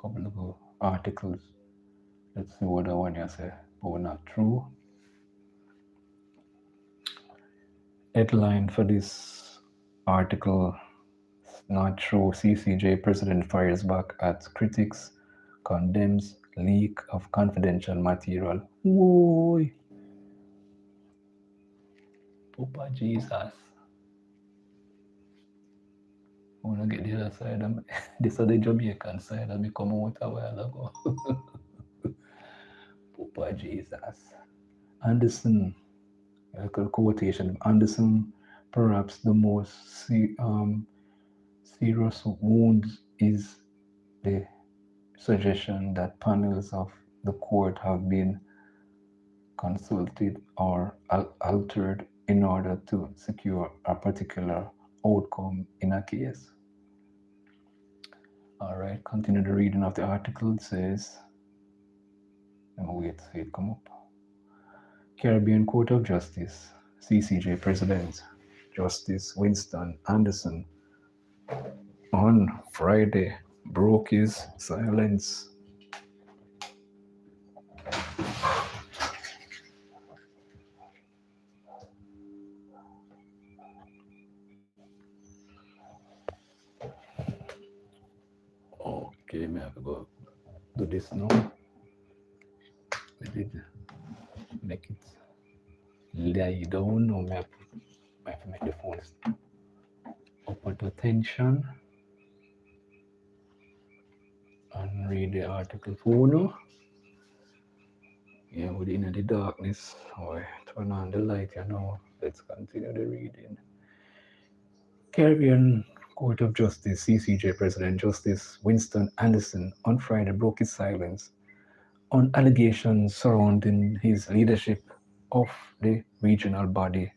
Couple local articles. Let's see what the one you say. But we're not true. Headline for this article: not true. CCJ president fires back at critics, condemns leak of confidential material. Whoa! Papa Jesus. I wanna get the other side of me. This is the Jamaican side of me come out a while ago. Papa Jesus. Anderson, quotation. Anderson, perhaps the most serious wounds is the suggestion that panels of the court have been consulted or altered in order to secure a particular outcome in a case. All right, continue the reading of the article. It says, let me wait till it come up. Caribbean Court of Justice, CCJ President Justice Winston Anderson on Friday broke his silence Okay, me have to go do this now. We did make it lie down. Now me have to make the phone up at attention and read the article for now. Yeah, within the darkness. Oh, turn on the light, you know. Let's continue the reading. Caribbean Court of Justice, CCJ President Justice Winston Anderson, on Friday broke his silence on allegations surrounding his leadership of the regional body,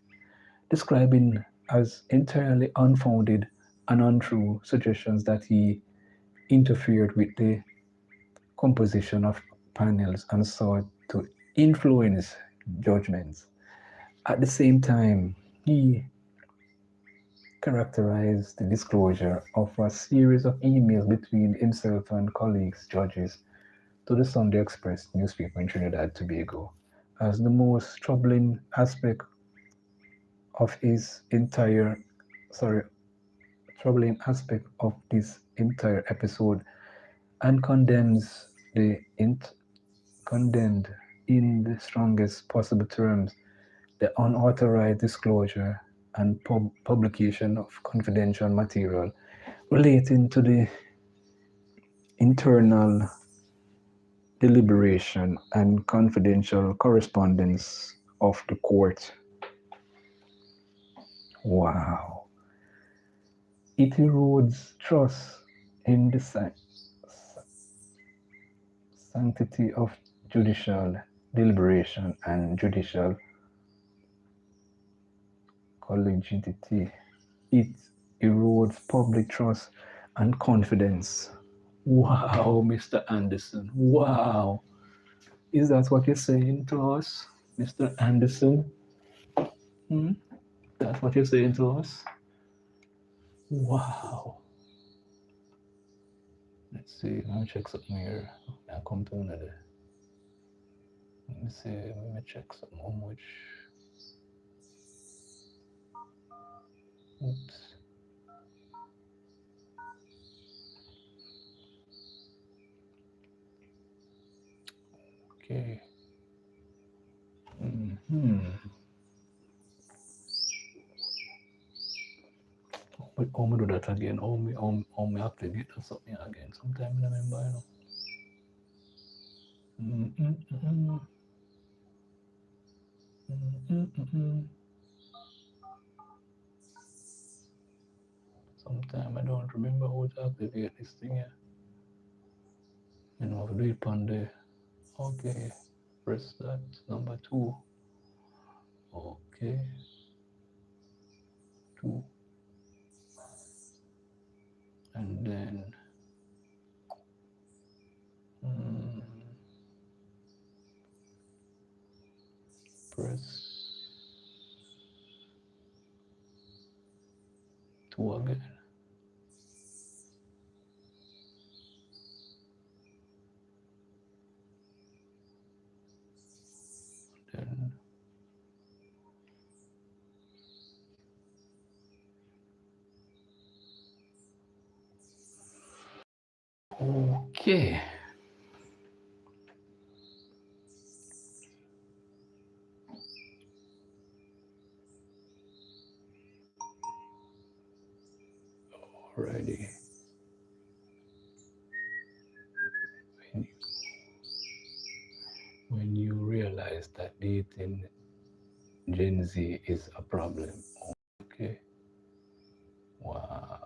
describing as entirely unfounded and untrue suggestions that he interfered with the composition of panels and sought to influence judgments. At the same time, he characterized the disclosure of a series of emails between himself and colleagues, judges, to the Sunday Express newspaper in Trinidad and Tobago as the most troubling aspect of his entire troubling aspect of this entire episode, and condemned in the strongest possible terms the unauthorized disclosure and publication of confidential material relating to the internal deliberation and confidential correspondence of the court. Wow. It erodes trust in the sanctity of judicial deliberation and judicial collegiality. It erodes public trust and confidence. Wow, Mr. Anderson. Wow. Is that what you're saying to us, Mr. Anderson? Hmm? That's what you're saying to us? Wow. Let's see. Let me check something here. I come to another. Let me see. Let me check something. How much? Oops. Okay. But how me do that again? How me activate that something again? Sometime I remember, you know. Sometime I don't remember how to activate this thing here. You know, do it on the okay. Press that number 2. Okay. 2. And then press 2 again. Then okay. Alrighty. When you realize that dating Gen Z is a problem. Okay. Wow.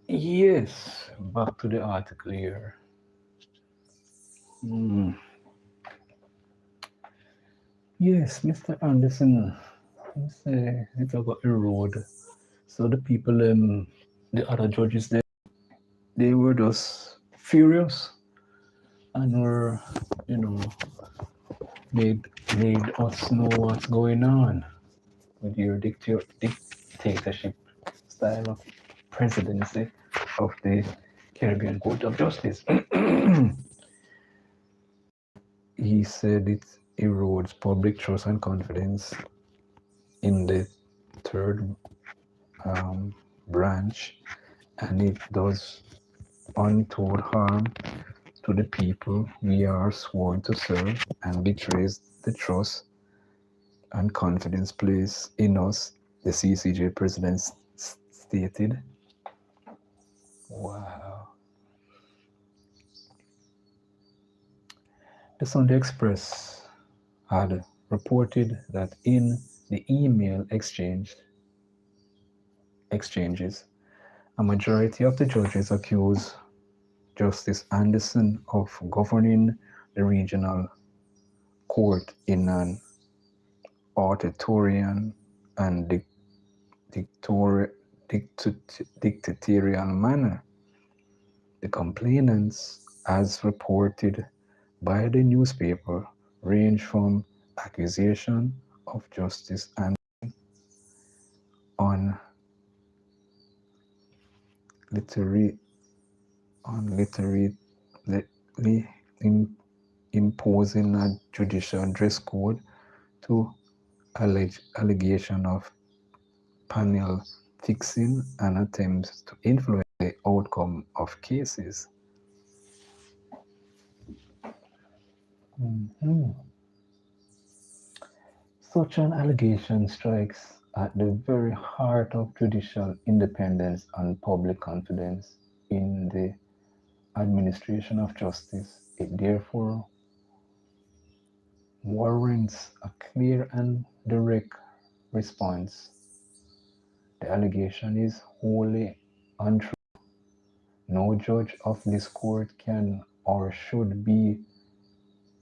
Yes, back to the article here. Yes, Mr. Anderson, it's about a road. So the people, the other judges, they were just furious and were, you know, made us know what's going on with your dictatorship style of presidency of the Caribbean Court of Justice. He said it erodes public trust and confidence in the third branch, and it does untold harm to the people we are sworn to serve and betrays the trust and confidence placed in us, the CCJ president stated. Wow. The Sunday Express had reported that in the email exchanges, a majority of the judges accused Justice Anderson of governing the regional court in an authoritarian and dictatorial manner. The complainants, as reported by the newspaper, range from accusation of Justice Anderson on literally imposing a judicial dress code to allegation of panel fixing and attempts to influence the outcome of cases. Such an allegation strikes at the very heart of judicial independence and public confidence in the administration of justice. It therefore warrants a clear and direct response. The allegation is wholly untrue. No judge of this court can or should be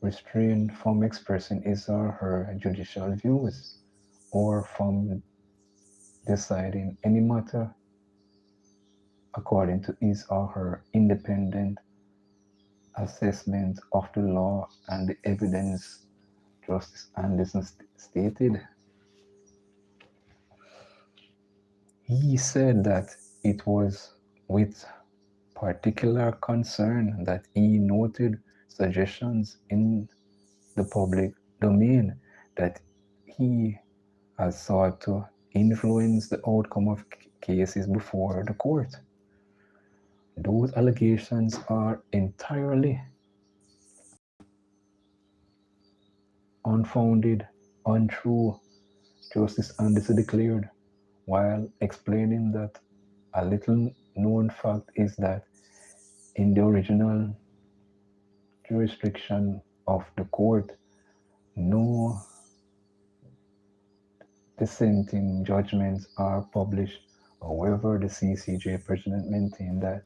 restrained from expressing his or her judicial views or from deciding any matter according to his or her independent assessment of the law and the evidence, Justice Anderson stated. He said that it was with particular concern that he noted suggestions in the public domain that he has sought to influence the outcome of cases before the court. Those allegations are entirely unfounded, untrue, Justice Anderson declared, while explaining that a little known fact is that in the original jurisdiction of the court, no dissenting judgments are published. However, the CCJ president maintained that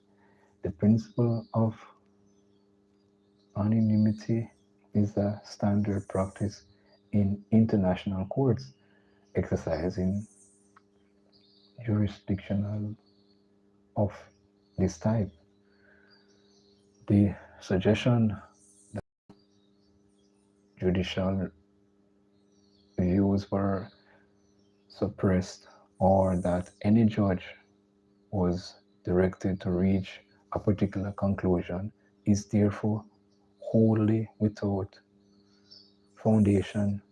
the principle of anonymity is a standard practice in international courts exercising jurisdictional of this type. The suggestion that judicial views were suppressed or that any judge was directed to reach a particular conclusion is therefore wholly without foundation.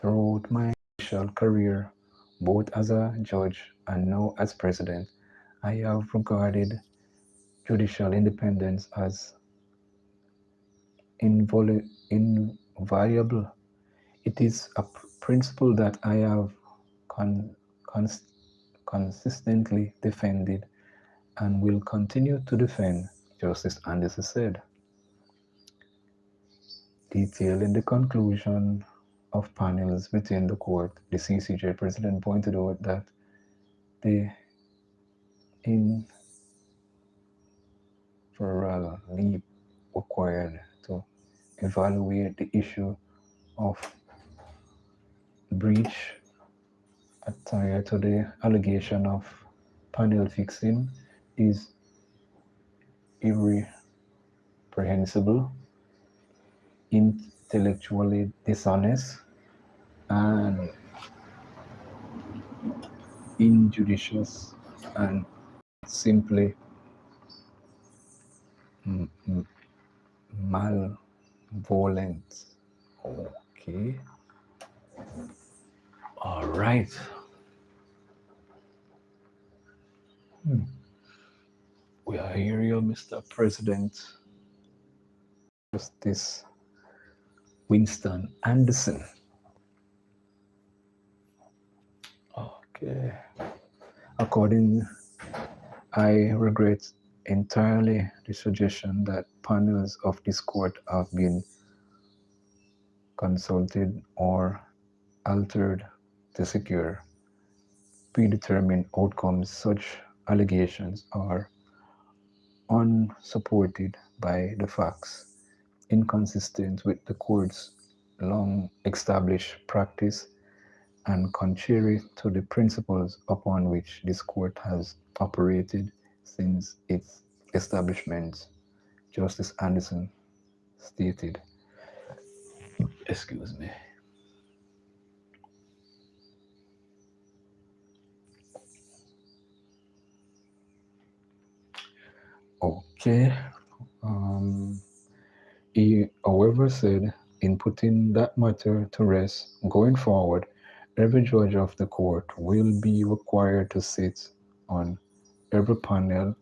Throughout my judicial career, both as a judge and now as president, I have regarded judicial independence as inviolable. It is a principle that I have consistently defended and will continue to defend, Justice Anderson said. Detailing the conclusion of panels within the court, the CCJ president pointed out that the infernal leap required to evaluate the issue of breach attached to the allegation of panel fixing is irreprehensible. intellectually dishonest and injudicious and simply mm, mm, malevolent. Okay. All right. We are here, you, Mr. President. Justice Winston Anderson. Okay. According, I regret entirely the suggestion that panels of this court have been consulted or altered to secure predetermined outcomes. Such allegations are unsupported by the facts, inconsistent with the court's long established practice, and contrary to the principles upon which this court has operated since its establishment, Justice Anderson stated. Excuse me. Okay. He, however, said in putting that matter to rest, going forward, every judge of the court will be required to sit on every panel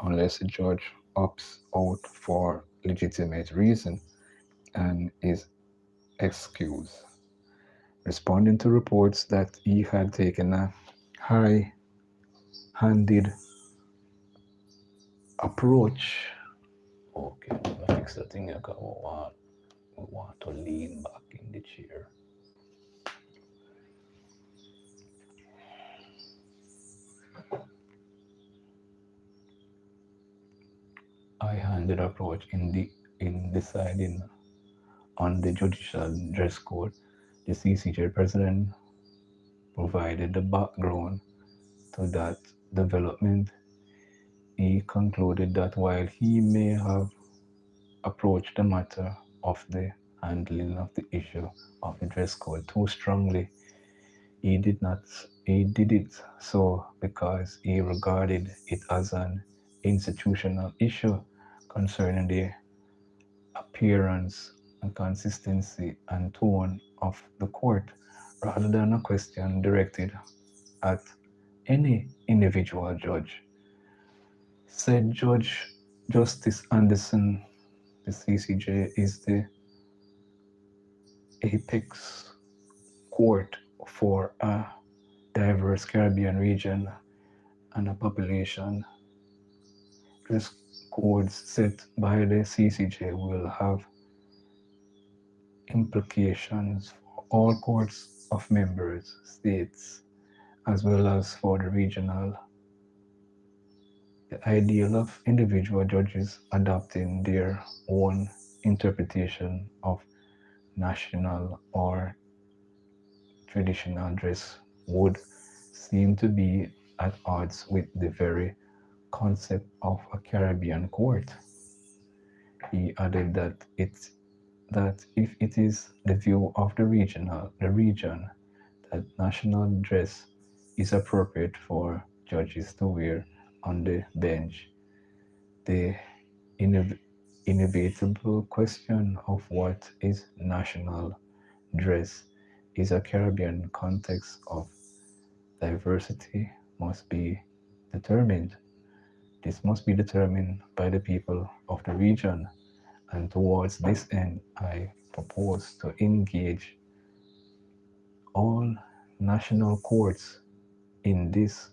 unless a judge opts out for legitimate reason and is excused. Responding to reports that he had taken a high-handed approach. Okay, I'm gonna fix the thing because we want to lean back in the chair. High-handed approach in deciding on the judicial dress code. The CCJ president provided the background to that development. He concluded that while he may have approached the matter of the handling of the issue of the dress code too strongly, he did it so because he regarded it as an institutional issue concerning the appearance and consistency and tone of the court rather than a question directed at any individual judge. Said Judge Justice Anderson, the CCJ is the apex court for a diverse Caribbean region and a population. Dress codes set by the CCJ will have implications for all courts of members states as well as for the regional. The ideal of individual judges adopting their own interpretation of national or traditional dress would seem to be at odds with the very concept of a Caribbean court. He added that if it is the view of the region that national dress is appropriate for judges to wear on the bench, the inevitable question of what is national dress is a Caribbean context of diversity must be determined. This must be determined by the people of the region, and towards this end, I propose to engage all national courts in this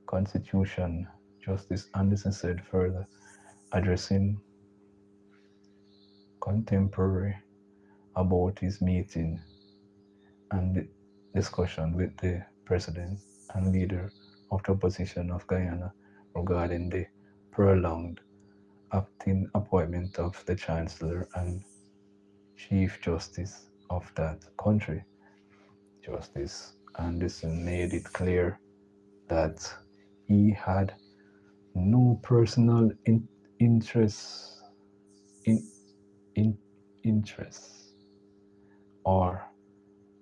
constitution, Justice Anderson said further, addressing contemporary about his meeting and discussion with the president and leader of the opposition of Guyana regarding the prolonged acting appointment of the Chancellor and Chief Justice of that country. Justice Anderson made it clear that he had no personal interest in interests or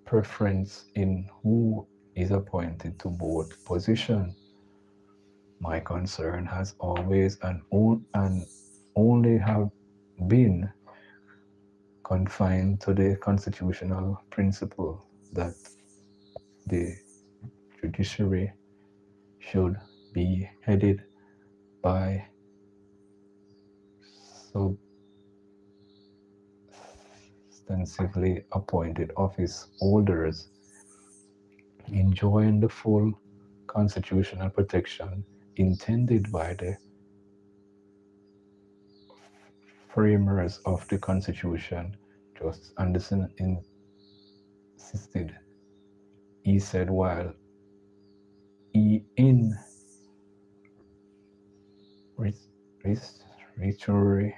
preference in who is appointed to both positions. My concern has always and only have been confined to the constitutional principle that the judiciary should be headed by substantively appointed office holders enjoying the full constitutional protection intended by the framers of the Constitution. Justice Anderson insisted. He said while he in rhetoric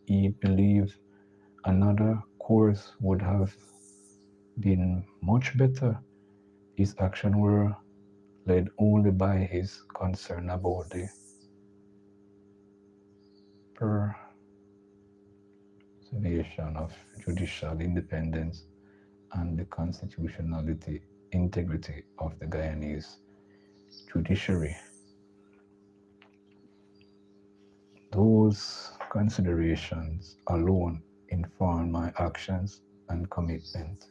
he believed another course would have been much better. His actions were led only by his concern about the preservation of judicial independence and the constitutionality integrity of the Guyanese judiciary. Those considerations alone informed my actions and commitment.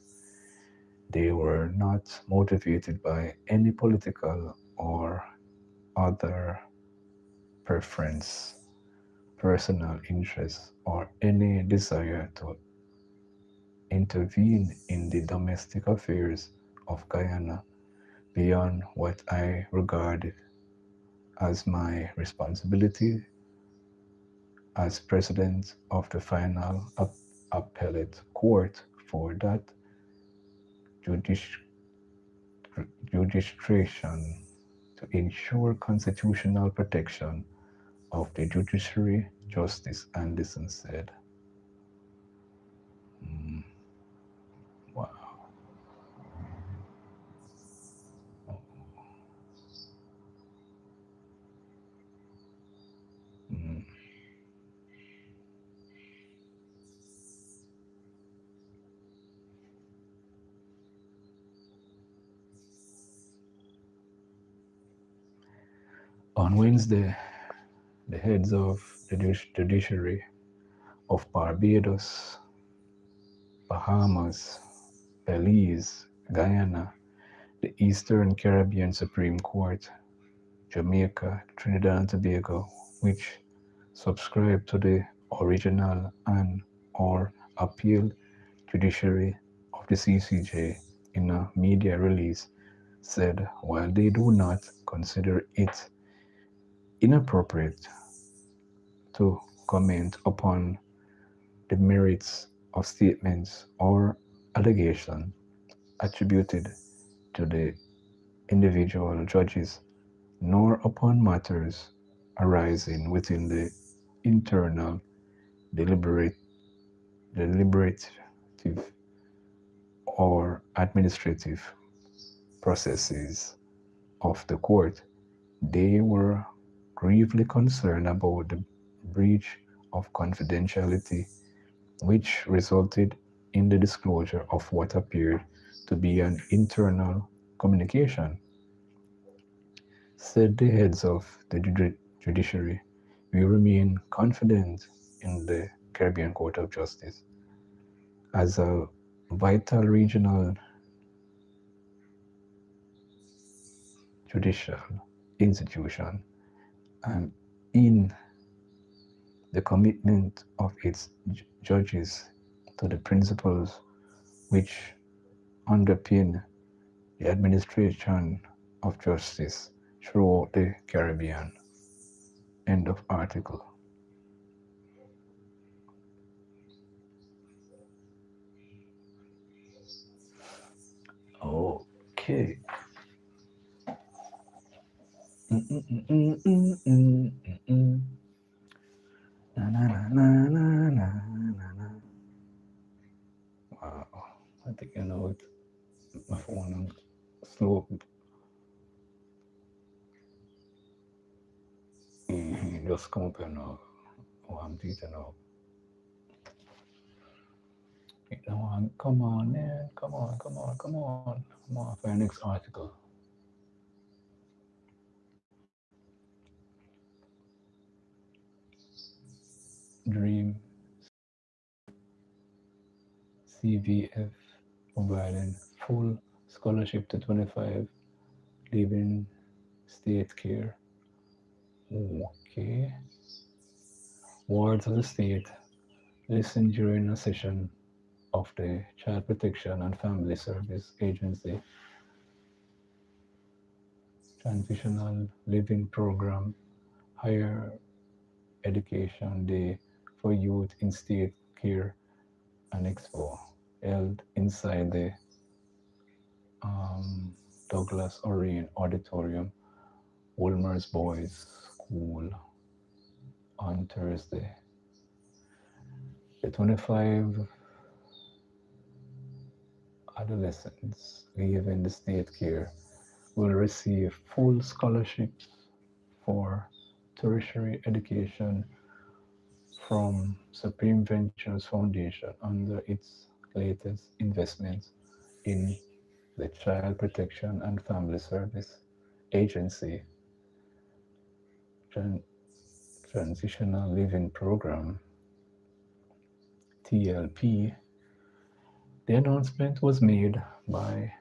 They were not motivated by any political or other preference, personal interest, or any desire to intervene in the domestic affairs of Guyana beyond what I regarded as my responsibility as president of the final appellate court for that jurisdiction to ensure constitutional protection of the judiciary, Justice Anderson said. Wow. On Wednesday, the heads of the judiciary of Barbados, Bahamas, Belize, Guyana, the Eastern Caribbean Supreme Court, Jamaica, Trinidad and Tobago, which subscribe to the original and or appeal judiciary of the CCJ in a media release, said while they do not consider it inappropriate to comment upon the merits of statements or allegations attributed to the individual judges, nor upon matters arising within the internal deliberative or administrative processes of the court. They were gravely concerned about the breach of confidentiality which resulted in the disclosure of what appeared to be an internal communication. Said the heads of the judiciary, we remain confident in the Caribbean Court of Justice as a vital regional judicial institution and in the commitment of its judges to the principles which underpin the administration of justice throughout the Caribbean. End of article. Okay. Na, na, na, na, na, na. Wow. I think I know it. My phone slow. Just come up and oh, I'm teaching now. Come on, man. Come on, come on, come on. Come on for your next article. Dream CVF providing full scholarship to 25 living state care. Okay. Wards of the state listen during a session of the Child Protection and Family Service Agency Transitional Living Program Higher Education Day for Youth in State Care and Expo held inside the Douglas Orion Auditorium, Wolmer's Boys School on Thursday. The 25 adolescents leaving the state care will receive full scholarships for tertiary education from Supreme Ventures Foundation under its latest investment in the Child Protection and Family Service Agency Transitional Living Program TLP. The announcement was made by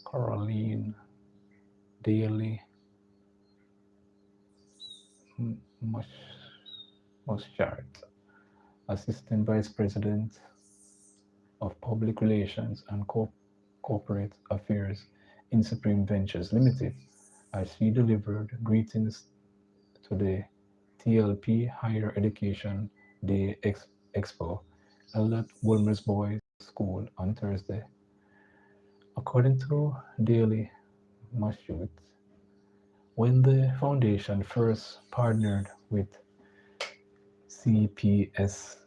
Caroline Daly Muschart, Assistant Vice President of Public Relations and Corporate Affairs in Supreme Ventures Limited, as she delivered greetings to the TLP Higher Education Day Expo held at Wilmer's Boys School on Thursday. According to Daily Mashut, when the foundation first partnered with CPS,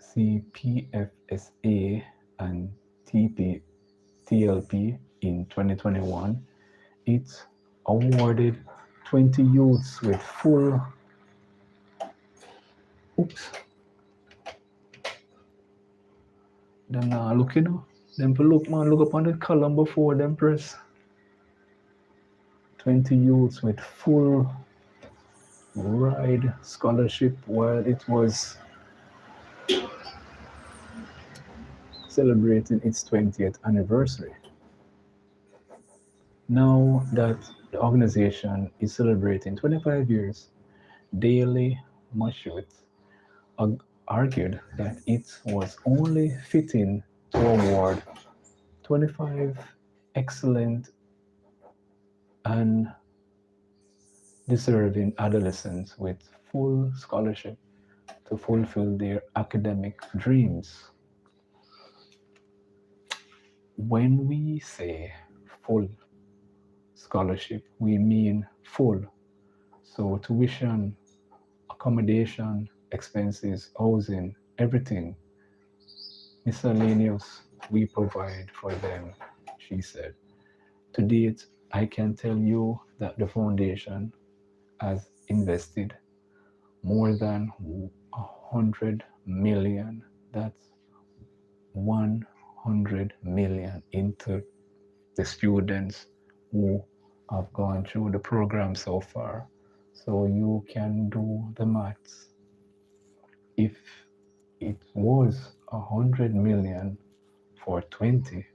CPFSA and TLP in 2021, it awarded 20 youths with full oops. Then look, them to look, man, look up on the column before them press. 20 youths with full ride scholarship while it was celebrating its 20th anniversary. Now that the organization is celebrating 25 years, Daily Mashut argued that it was only fitting to award 25 excellent and deserving adolescents with full scholarship to fulfill their academic dreams. When we say full scholarship, we mean full. So tuition, accommodation, expenses, housing, everything miscellaneous we provide for them, she said. To date, I can tell you that the foundation has invested more than 100 million. That's 100 million into the students who have gone through the program so far. So you can do the maths. If it was 100 million for 20,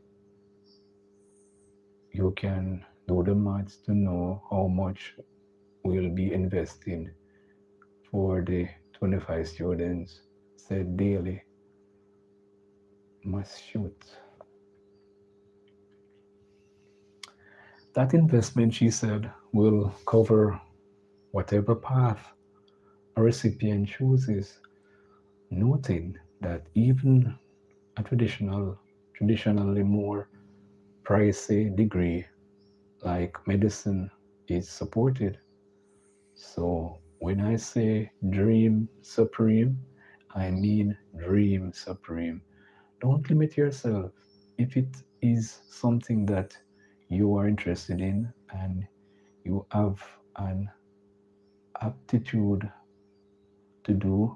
you can do the maths to know how much we'll be investing for the 25 students, said Daily must shoot. That investment, she said, will cover whatever path a recipient chooses, noting that even a traditionally more pricey degree like medicine is supported. So when I say dream supreme, I mean dream supreme. Don't limit yourself. If it is something that you are interested in and you have an aptitude to do,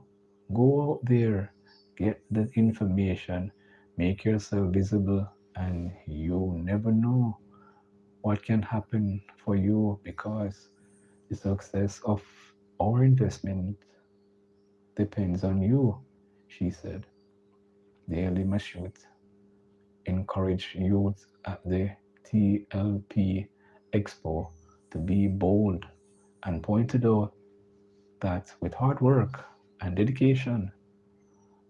Go out there, get the information, make yourself visible, and you never know what can happen for you because the success of our investment depends on you, she said. Daily Mashut encouraged youth at the TLP Expo to be bold and pointed out that with hard work and dedication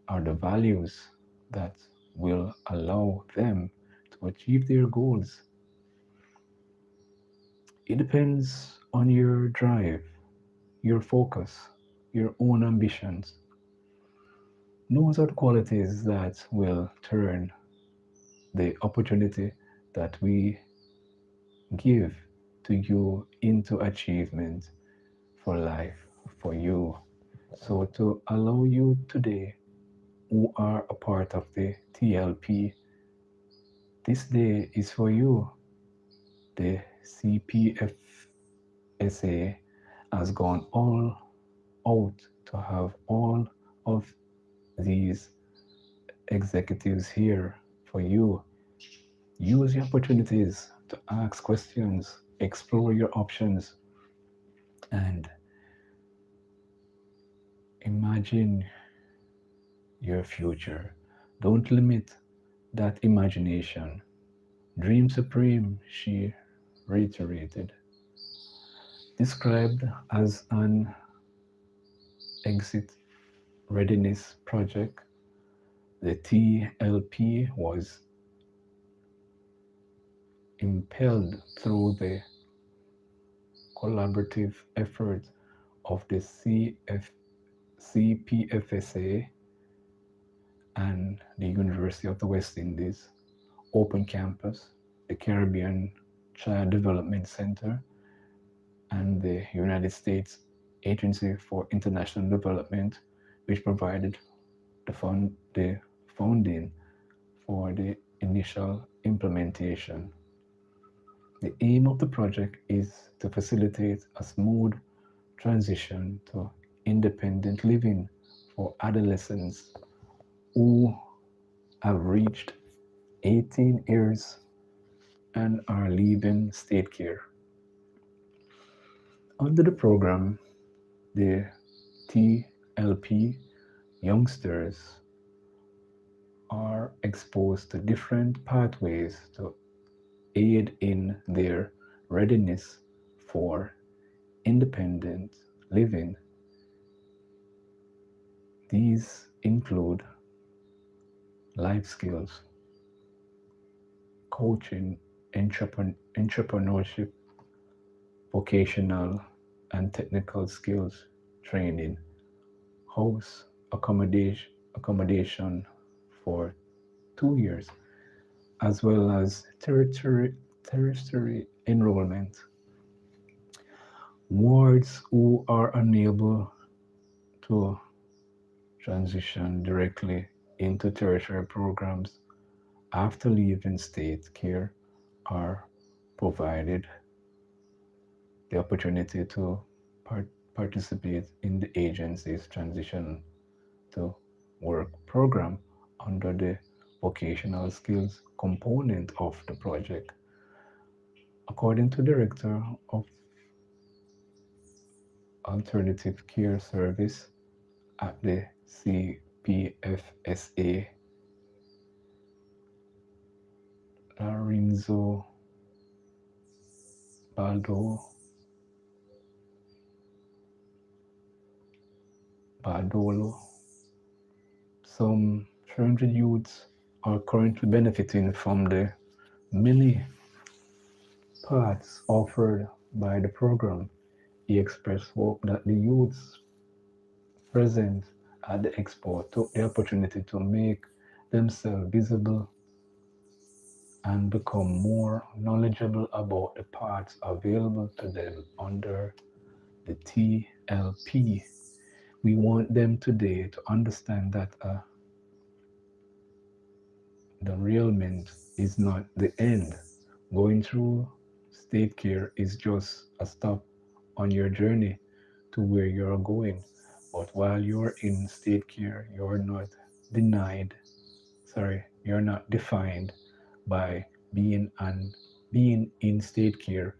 are the values that will allow them to achieve their goals. It depends on your drive, your focus, your own ambitions. Those are the qualities that will turn the opportunity that we give to you into achievement for life, for you. So, to allow you today, who are a part of the TLP, this day is for you. The CPFSA has gone all out to have all of these executives here for you. Use the opportunities to ask questions, explore your options, and imagine your future. Don't limit that imagination. Dream supreme, she reiterated. Described as an exit readiness project, the TLP was impelled through the collaborative effort of the CPFSA and the University of the West Indies, Open Campus, the Caribbean Child Development Center, and the United States Agency for International Development, which provided the funding for the initial implementation. The aim of the project is to facilitate a smooth transition to independent living for adolescents who have reached 18 years and are leaving state care. Under the program, the TLP youngsters are exposed to different pathways to aid in their readiness for independent living. These include life skills, coaching, entrepreneurship, vocational and technical skills training, house accommodation for 2 years, as well as tertiary enrollment. Wards who are unable to transition directly into tertiary programs after leaving state care are provided the opportunity to participate in the agency's transition to work program under the vocational skills component of the project. According to Director of Alternative Care Service at the CPFSA, Lorenzo Baldo, Bardolo, some 300 youths are currently benefiting from the many parts offered by the program. He expressed hope that the youths present at the expo took the opportunity to make themselves visible and become more knowledgeable about the parts available to them under the TLP. We want them today to understand that the derailment is not the end. Going through state care is just a stop on your journey to where you're going. But while you're in state care, denied, you're not defined by being in state care.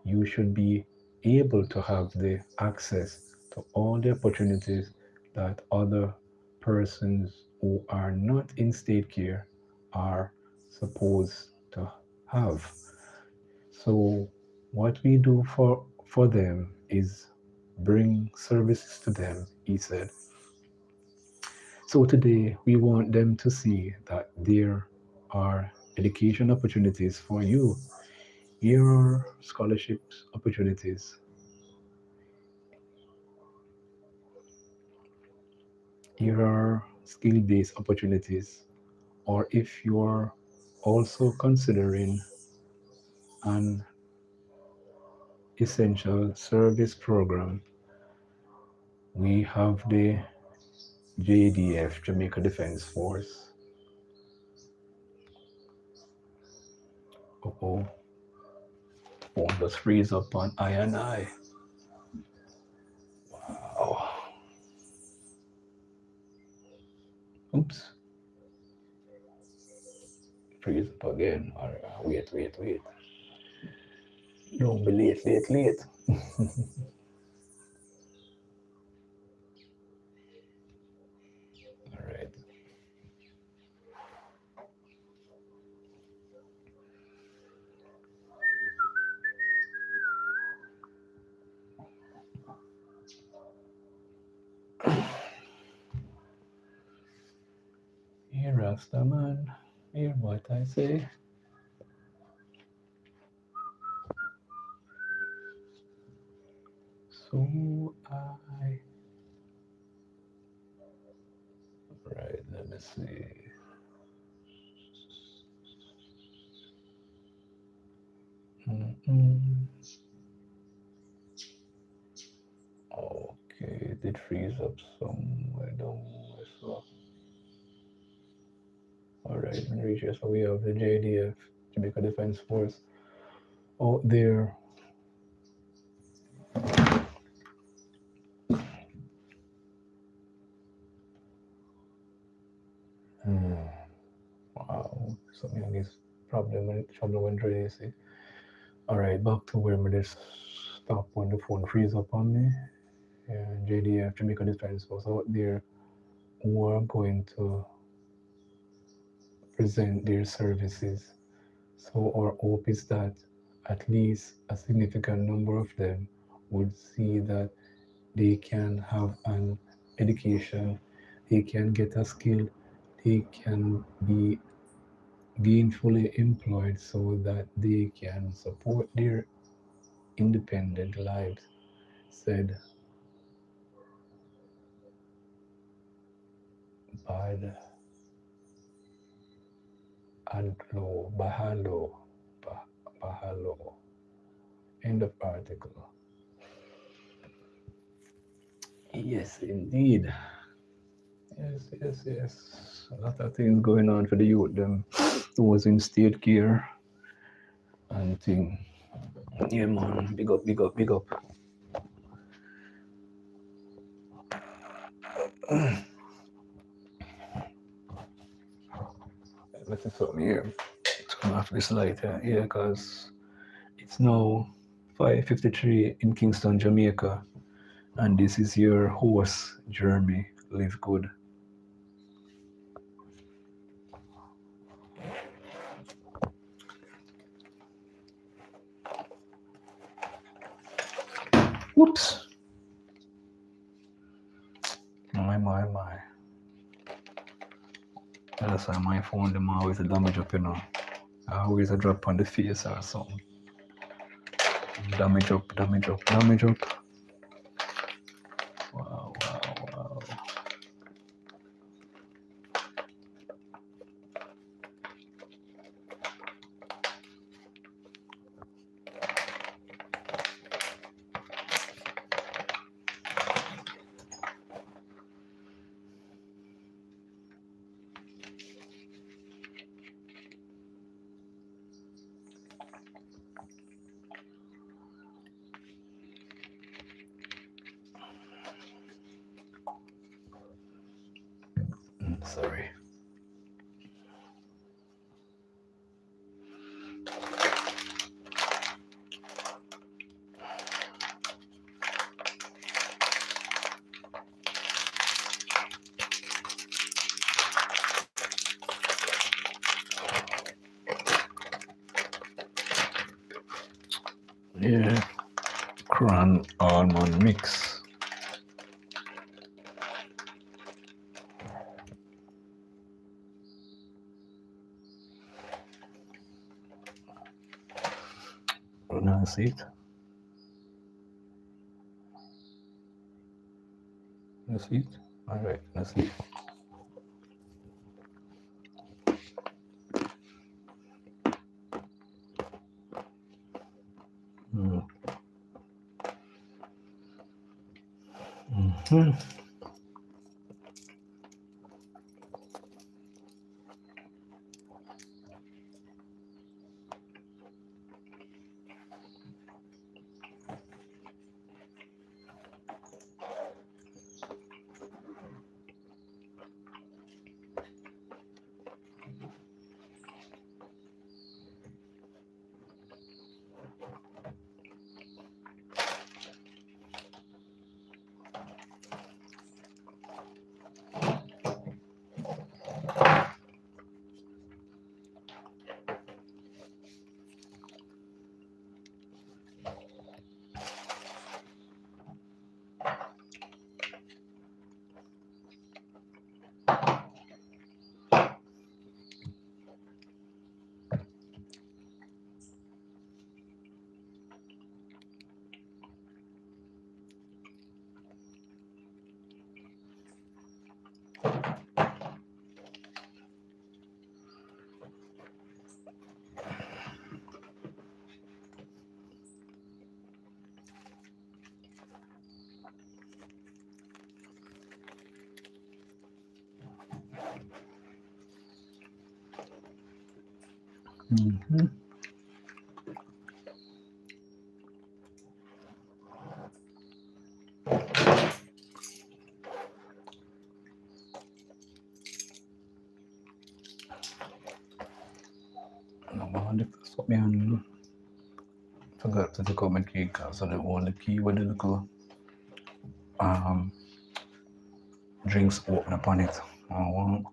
You should be able to have the access to all the opportunities that other persons who are not in state care are supposed to have. So what we do for them is bring services to them, he said. So today we want them to see that there are education opportunities for you. Here are scholarships opportunities. Here are skill-based opportunities. Or if you're also considering an essential service program, we have the JDF, Jamaica Defense Force. Oh, phone just freeze up on I and I. Wow. Oops. Freeze up again. All right, wait. Don't be late. All right. Here, Rastaman. Hear what I say. So I. Right, let me see. Mm-mm. Okay, it did freeze up somewhere down there. So, all right, when we reach here, so we have the JDF, Jamaica Defense Force, out there. Wow, something like this trouble when ready, see. All right, back to where we just stop when the phone freeze up on me. And JDF, Jamaica Defense Force out there who are going to present their services. So our hope is that at least a significant number of them would see that they can have an education, they can get a skill, they can be gainfully employed so that they can support their independent lives, said Bad Bahalo. End of article. Yes, indeed. Yes. A lot of things going on for the youth. Them who was in state care and thing. Yeah, man. Big up. Let's see something here. Turn off this light here, because it's now 5:53 in Kingston, Jamaica, and this is your host, Jeremy LiveGood. Whoops. My. That's why my phone, them always a damage up, Always a drop on the face or something. Damage up. Wow. Sorry. Yeah, cran almond mix. That's it. That's it. All right, that's it. Man, forgot to take out my key because I don't want the key with the little drinks open upon it. I want,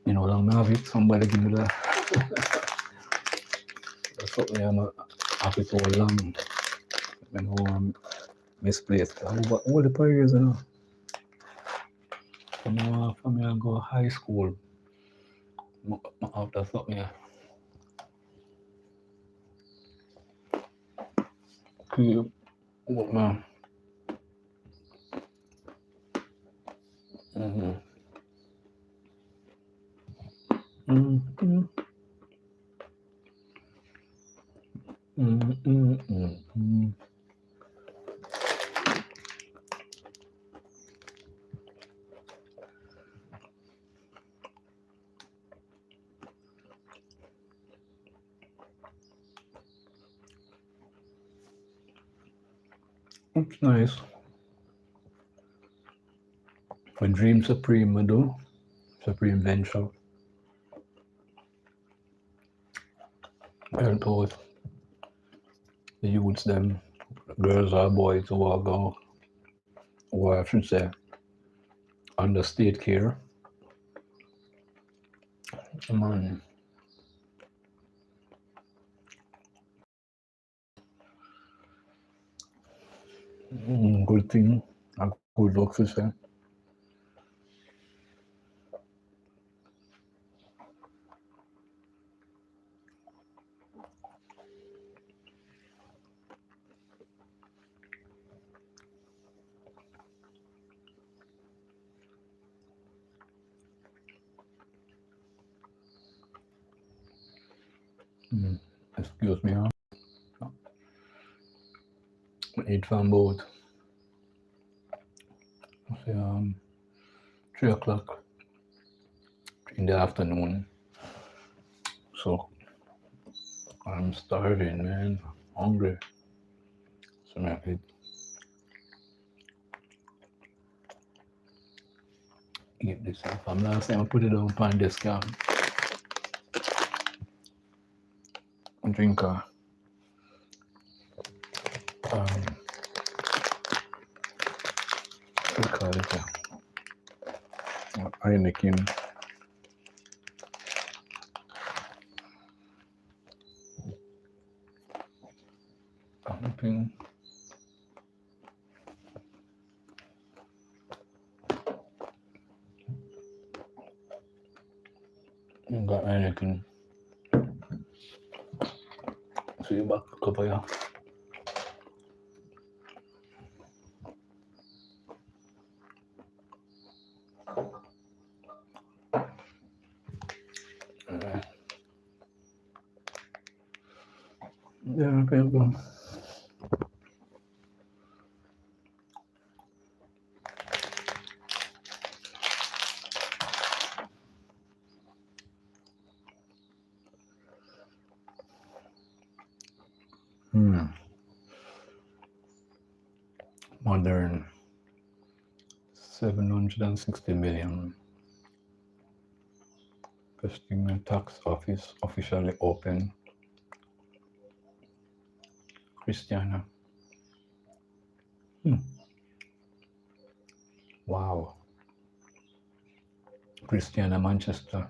long me have it, somebody give me that. That's what I'm not have it all long. I know I'm misplaced. All the prayers, from me I go high school. After something, cool. What man? It's nice. When Dream Supreme, I do. Supreme Venture. I don't know if the youths, them, girls or boys who are go, or I should say, under state care. Man. Good thing. A good luck to say. Excuse me, huh? I eat from about 3 o'clock in the afternoon. So I'm starving, man. Hungry. So I eat. eat this. From last time I put it on this can. Drink a what do you call it? Heineken. Something. Got Heineken. See you back cover ya. Yeah, people. Modern 760 million. Christiana tax office officially open. Christiana. Wow. Christiana Manchester.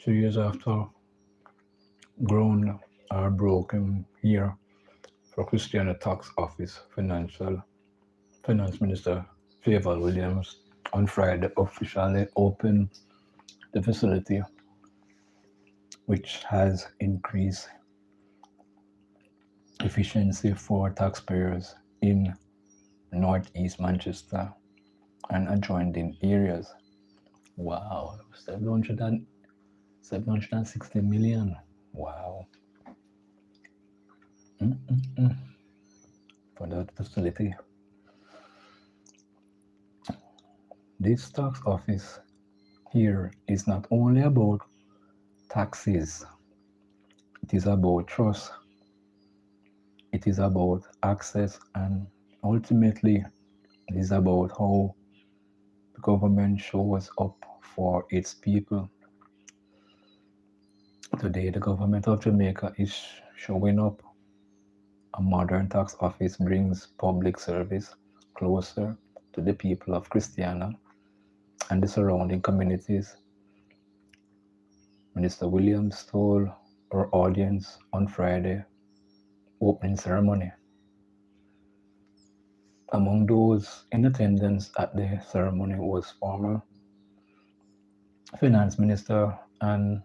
2 years after ground are broken here for Christiana tax office finance minister Favour Williams on Friday officially opened the facility, which has increased efficiency for taxpayers in northeast Manchester and adjoining areas. Wow, 760 million. Wow. For that facility. This tax office here is not only about taxes, it is about trust, it is about access, and ultimately it is about how the government shows up for its people. Today, the government of Jamaica is showing up. A modern tax office brings public service closer to the people of Christiana and the surrounding communities. Minister Williams told our audience on Friday opening ceremony. Among those in attendance at the ceremony was former Finance Minister and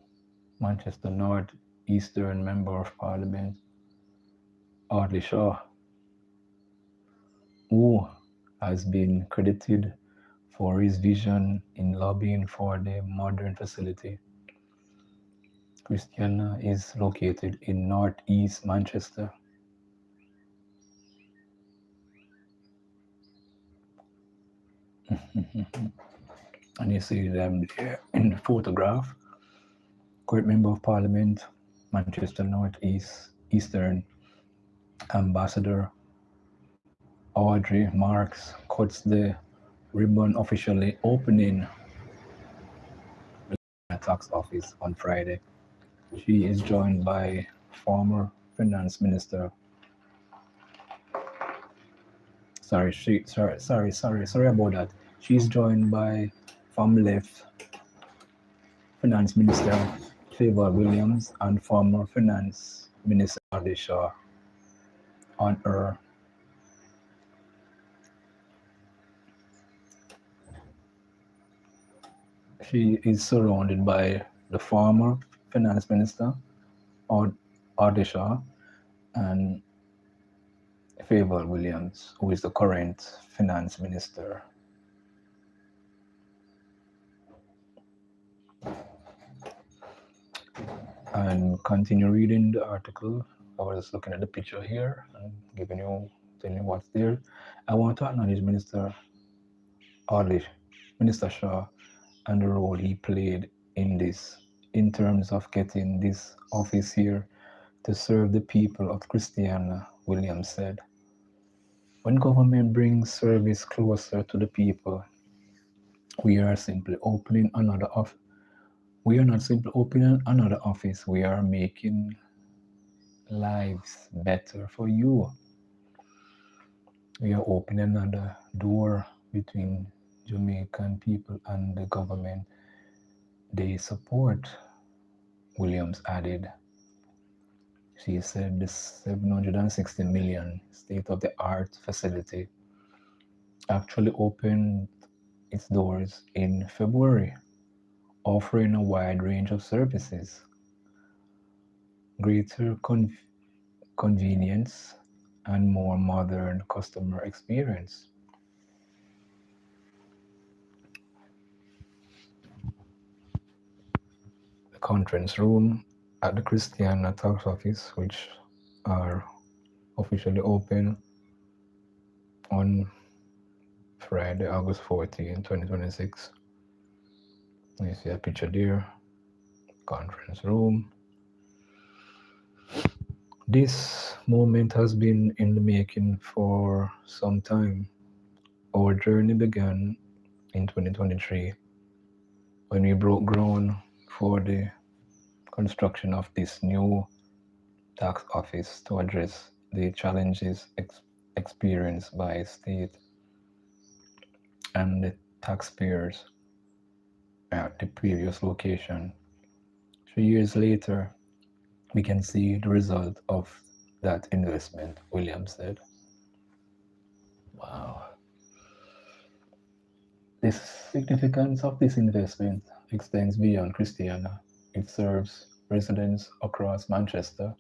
Manchester North Eastern Member of Parliament Audley Shaw, who has been credited for his vision in lobbying for the modern facility. Christiana is located in northeast Manchester. And you see them there in the photograph. Current Member of Parliament, Manchester Eastern Ambassador Audrey Marks cuts the ribbon officially opening the tax office on Friday. She is joined by former Finance Minister. Sorry about that. She's joined by from left Finance Minister Favour Williams and former Finance Minister Audley Shaw on her. She is surrounded by the former Finance Minister Audley Shaw and Favour Williams, who is the current Finance Minister. And continue reading the article. I was looking at the picture here and telling you what's there. I want to acknowledge Minister Shaw, and the role he played in this, in terms of getting this office here to serve the people of Christiana, Williams said. When government brings service closer to the people, We are simply opening another office. We are not simply opening another office. We are making lives better for you. We are opening another door between Jamaican people and the government they support, Williams added. She said the 760 million state of the art facility actually opened its doors in February, offering a wide range of services, greater convenience, and more modern customer experience. The conference room at the Christiana tax office, which are officially open on Friday, August 14, 2026. You see a picture there, conference room. This moment has been in the making for some time. Our journey began in 2023 when we broke ground for the construction of this new tax office to address the challenges experienced by state and the taxpayers at the previous location. 3 years later, we can see the result of that investment, Williams said. Wow. The significance of this investment extends beyond Christiana. It serves residents across Manchester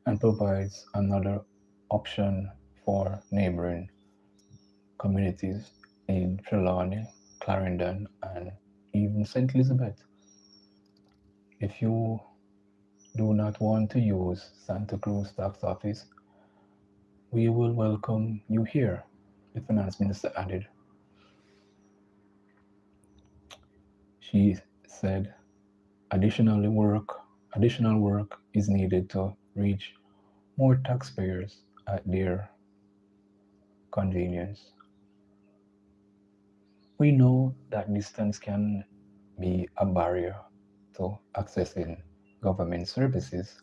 and provides another option for neighboring communities in Trelawney, Clarendon, and even St. Elizabeth. If you do not want to use Santa Cruz tax office, we will welcome you here, the finance minister added. She said additional work is needed to reach more taxpayers at their convenience. We know that distance can be a barrier to accessing government services.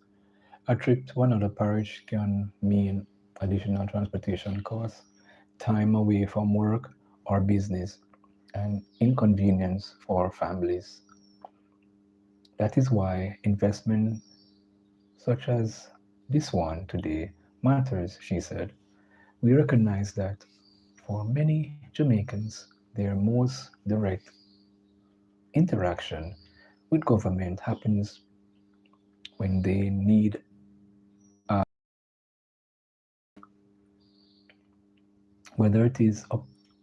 A trip to another parish can mean additional transportation costs, time away from work or business, and inconvenience for families. That is why investment such as this one today matters, she said. We recognize that for many Jamaicans, their most direct interaction with government happens when they need whether it is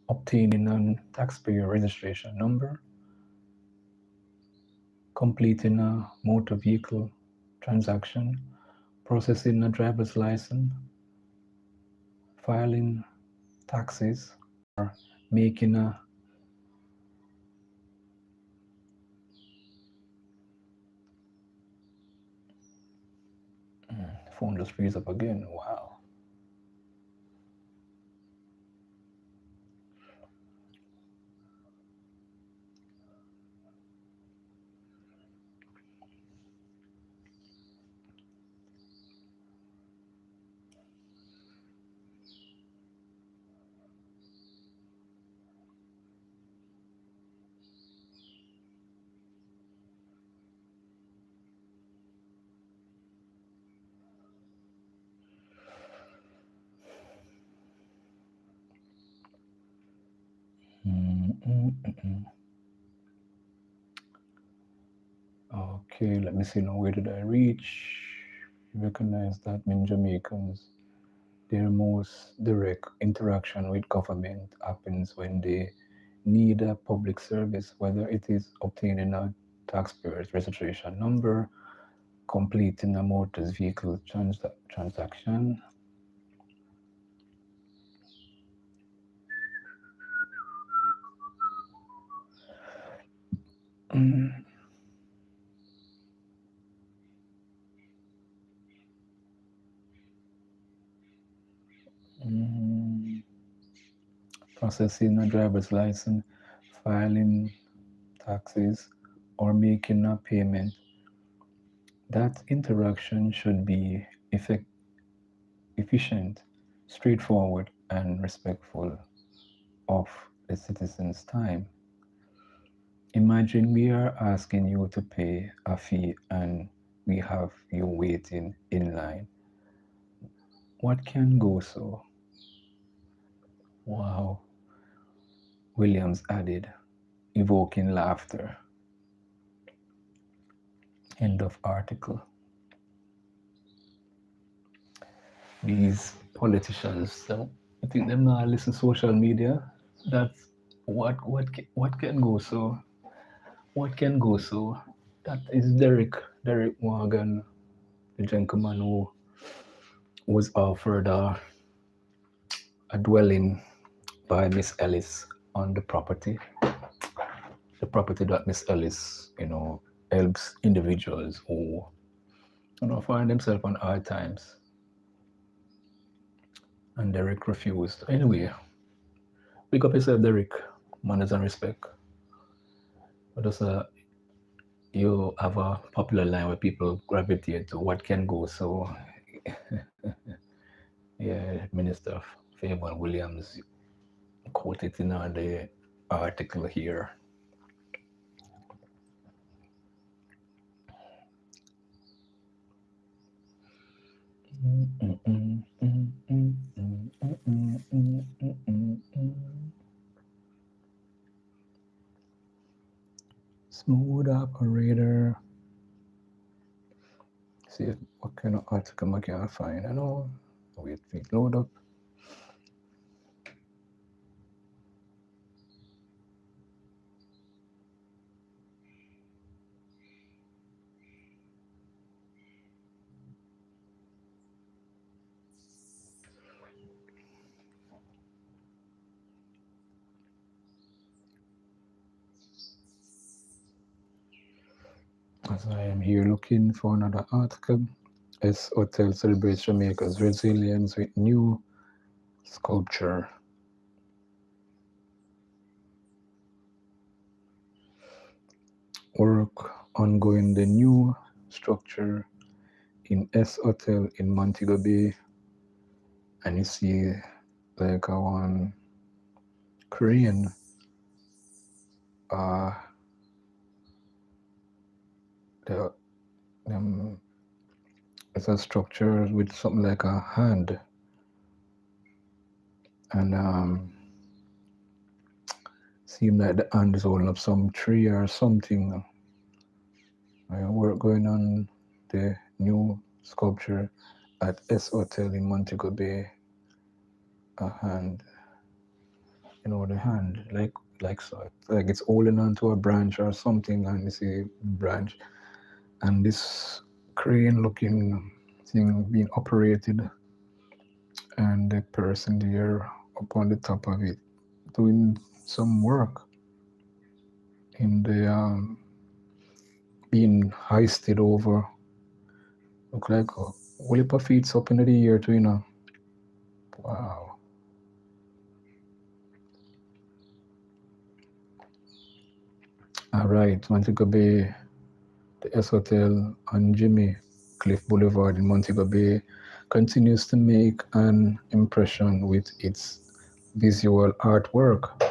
obtaining a taxpayer registration number, completing a motor vehicle transaction, processing a driver's license, filing taxes, or making a phone just freeze up again. Wow. Mm-mm-mm. Okay, let me see now. Where did I reach? Recognize that many Jamaicans, their most direct interaction with government happens when they need a public service, whether it is obtaining a taxpayer's registration number, completing a motor vehicle transaction. Mm, mm, Processing a driver's license, filing taxes, or making a payment, that interaction should be efficient, straightforward, and respectful of the citizen's time. Imagine we are asking you to pay a fee and we have you waiting in line. What can go so? Wow, Williams added, evoking laughter. End of article. These politicians, I think them not listen social media. That's what can go so. What can go so? That is Derek Morgan, the gentleman who was offered a dwelling by Miss Ellis on the property. The property that Miss Ellis, helps individuals who, find themselves on hard times. And Derek refused. Anyway, pick up yourself, Derek. Manners and respect. But just you have a popular line where people gravitate to what can go. So, yeah, Minister Fabian Williams quoted in the article here. Smooth operator. See what kind of article I can find. I know. Wait, load up. As I am here looking for another article, S Hotel celebrates Jamaica's resilience with new sculpture. Work ongoing the new structure in S Hotel in Montego Bay, and you see like a one crane. It's a structure with something like a hand, and seem like the hand is holding up some tree or something. Work going on the new sculpture at S Hotel in Montego Bay. A hand, the hand like so, like it's holding onto a branch or something, and you see branch, and this crane looking thing being operated, and the person there up on the top of it doing some work in the being hoisted over. Look like a whole heap of feet up into the air too, Wow. All right, Montego Bay, the S Hotel on Jimmy Cliff Boulevard in Montego Bay continues to make an impression with its visual artwork,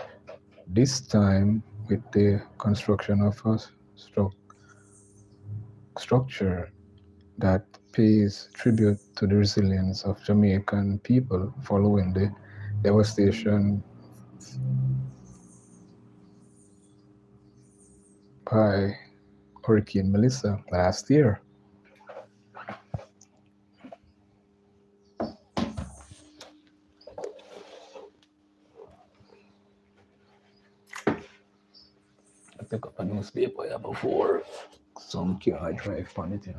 this time with the construction of a structure that pays tribute to the resilience of Jamaican people following the devastation by Hurricane Melissa last year. I pick up a newspaper here before some car drive on it, Do.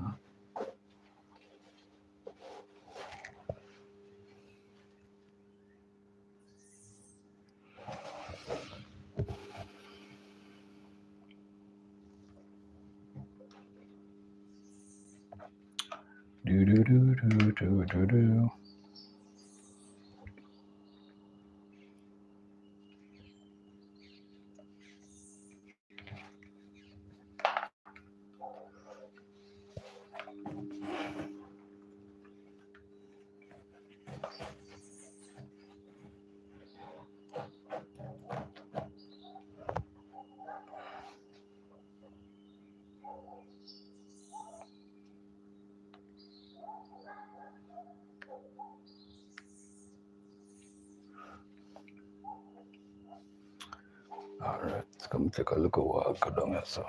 Come take a look at walk down here, so.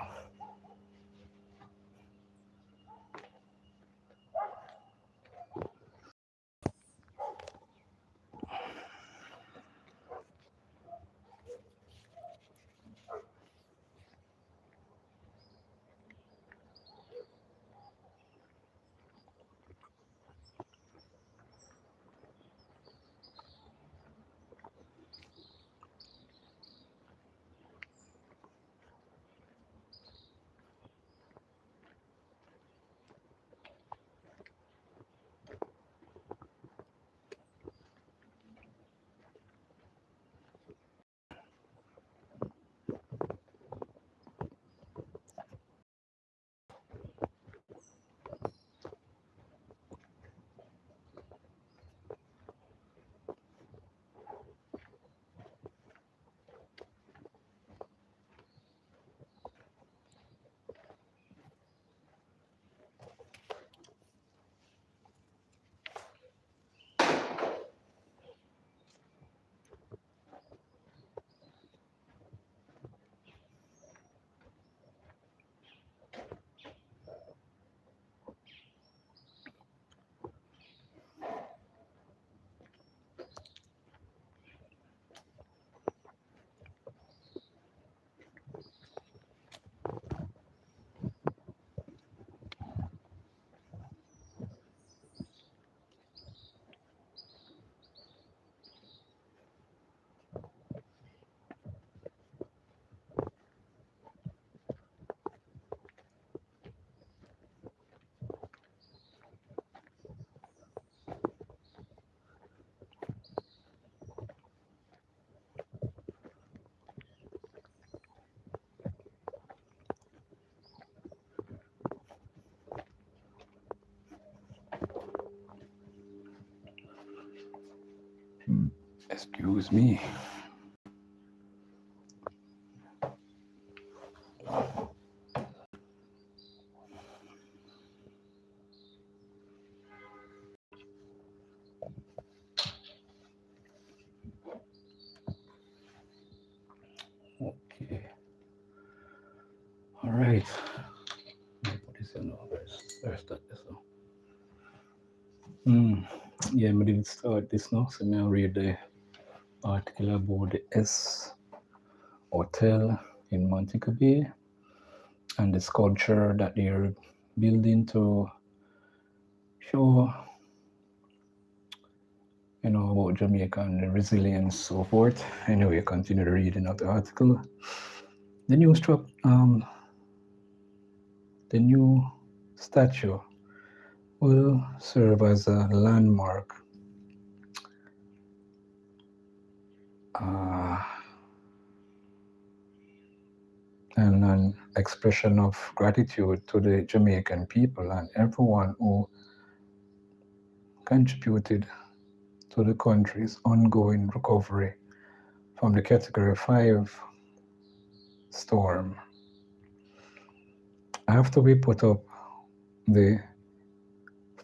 Excuse me. Okay. All right. Put this in now. Where's that? So. Yeah, I didn't start this now, so now read the article about the S Hotel in Montego Bay and the sculpture that they're building to show, about Jamaica and the resilience, so forth. Anyway, continue the reading of the article. The new statue will serve as a landmark and an expression of gratitude to the Jamaican people and everyone who contributed to the country's ongoing recovery from the Category 5 storm. After we put up the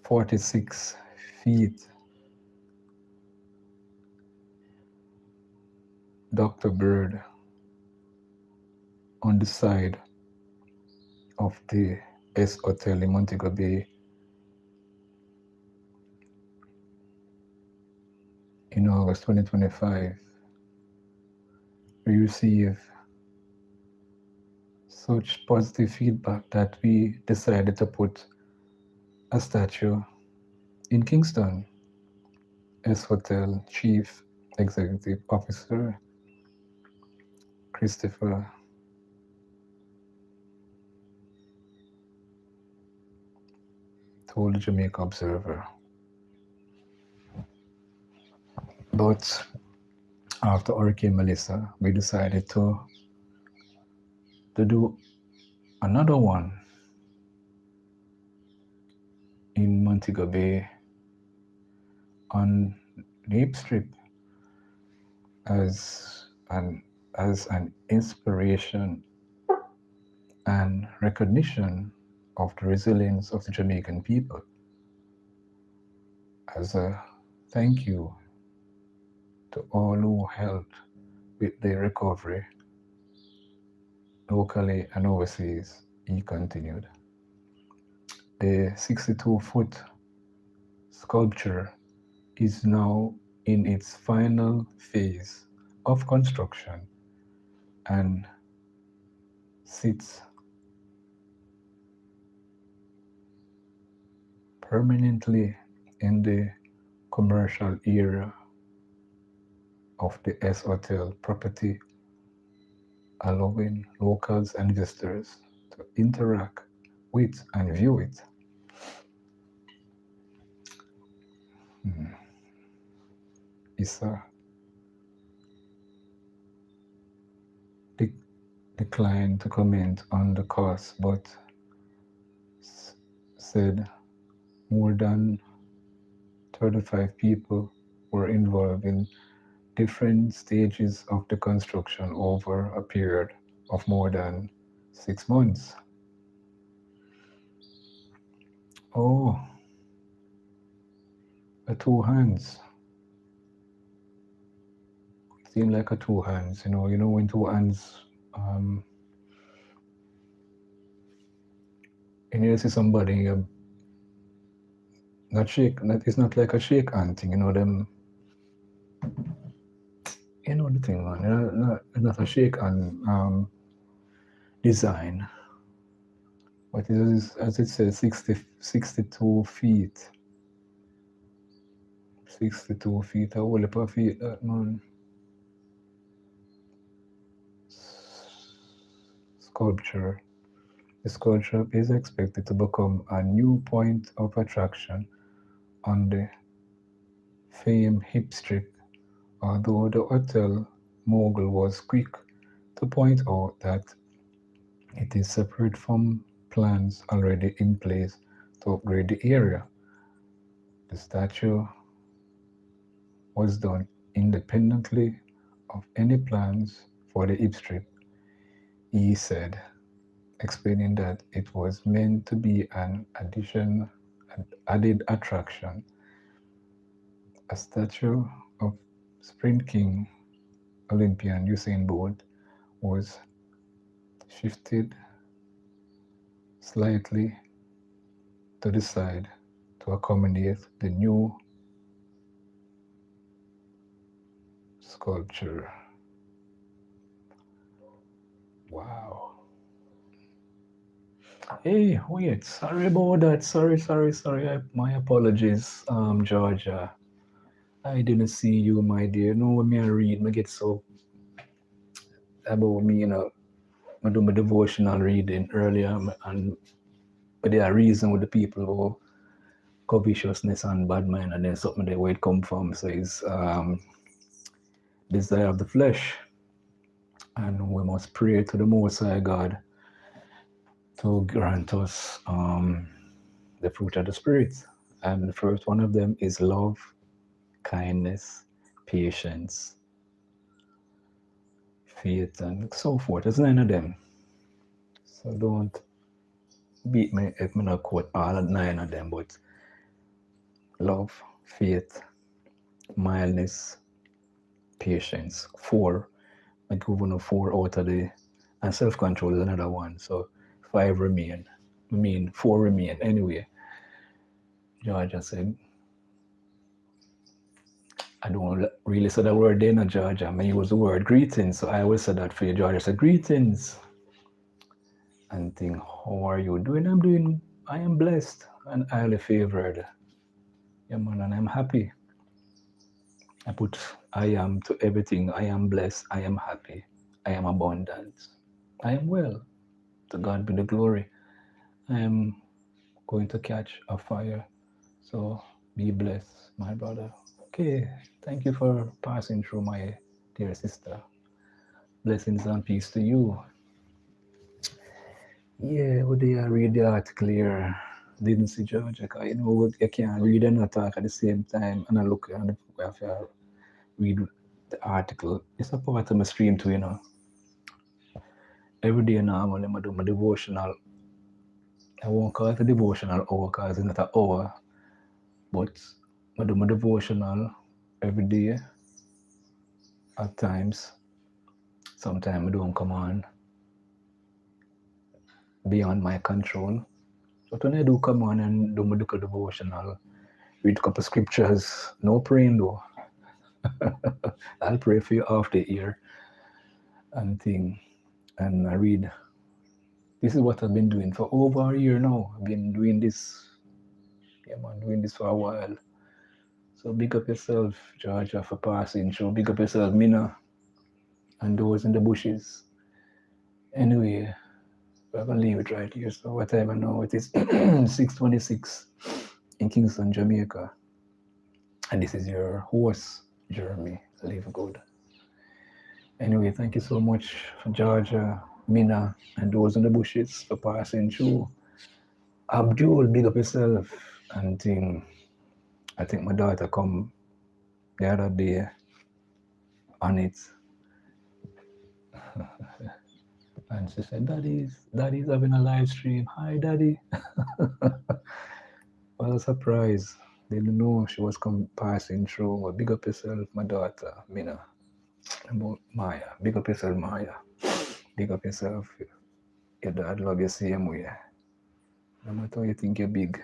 46 feet Dr. Bird on the side of the S Hotel in Montego Bay in August 2025, we received such positive feedback that we decided to put a statue in Kingston. S Hotel Chief Executive Officer Christopher told the Jamaica Observer. But after Hurricane Melissa, we decided to do another one in Montego Bay on the Hip Strip as an inspiration and recognition of the resilience of the Jamaican people, as a thank you to all who helped with the recovery locally and overseas, he continued. The 62-foot sculpture is now in its final phase of construction and sits permanently in the commercial area of the S Hotel property, allowing locals and visitors to interact with and view it. Issa de- declined to comment on the cost, but said more than 35 people were involved in different stages of the construction over a period of more than 6 months. Oh, a two hands. It seemed like a two hands. You know when two hands. And you see somebody, not shake. It's not like a shake hand thing. Them. You know the thing, man. Not a shake hand design. But it is, as it says, 62 feet. 62 feet. A whole heap of feet, that man. Sculpture. The sculpture is expected to become a new point of attraction on the famed Hip Strip, although the hotel mogul was quick to point out that it is separate from plans already in place to upgrade the area. The statue was done independently of any plans for the Hip Strip, he said, explaining that it was meant to be an added attraction. A statue of Sprint King Olympian Usain Bolt was shifted slightly to the side to accommodate the new sculpture. Wow. Hey, wait, sorry about that. Sorry. My apologies, Georgia. I didn't see you, my dear. No, when I read, I get so about me, I do my devotional reading earlier, and but there are reason with the people who covetousness and bad mind, and then something that where it come from. So it's desire of the flesh, and we must pray to the Most High God to grant us the fruit of the Spirit. And the first one of them is love, kindness, patience, faith, and so forth. There's 9 of them. So don't beat me if I not quote all 9 of them, but love, faith, mildness, patience. 4. I give you 4 out of the, and self-control is another one. So 5 remain. 4 remain. Anyway, Georgia said, I don't really say the word there, no, Georgia. I use the word greetings. So I always say that for you, Georgia. Say greetings. And think, how are you doing? I am blessed and highly favored. Yeah, man, and I'm happy. I put I am to everything. I am blessed. I am happy. I am abundant. I am well. To God be the glory. I am going to catch a fire. So be blessed, my brother. Okay. Thank you for passing through, my dear sister. Blessings and peace to you. Yeah, what do I read the article here? Didn't see Georgia. You can't read and talk at the same time. And I look and I have to read the article. It's a part of my stream too, Every day now, I do my devotional. I won't call it a devotional hour because it's not an hour. But I do my devotional every day. At times, sometimes I don't come on. beyond my control. But when I do come on and do my little devotional, read a couple scriptures, no praying though. I'll pray for you after here and thing. And I read. This is what I've been doing for over a year now. I've been doing this. Yeah, man, doing this for a while. So big up yourself, Georgia, for passing through. Big up yourself, Mina, and those in the bushes. Anyway, we're gonna leave it right here. So whatever now, it is 6:26 in Kingston, Jamaica. And this is your host, Jeremy LiveGood. Anyway, thank you so much for Georgia, Mina, and those in the bushes for passing through. Abdul, big up yourself. And I think my daughter come the other day on it. And she said, Daddy's having a live stream. Hi, Daddy. What a surprise. Didn't know she was passing through. Well, big up yourself, my daughter, Mina. About Maya. Big up yourself, Maya. Big up yourself. Your dad love you same way. No matter how you think you're big,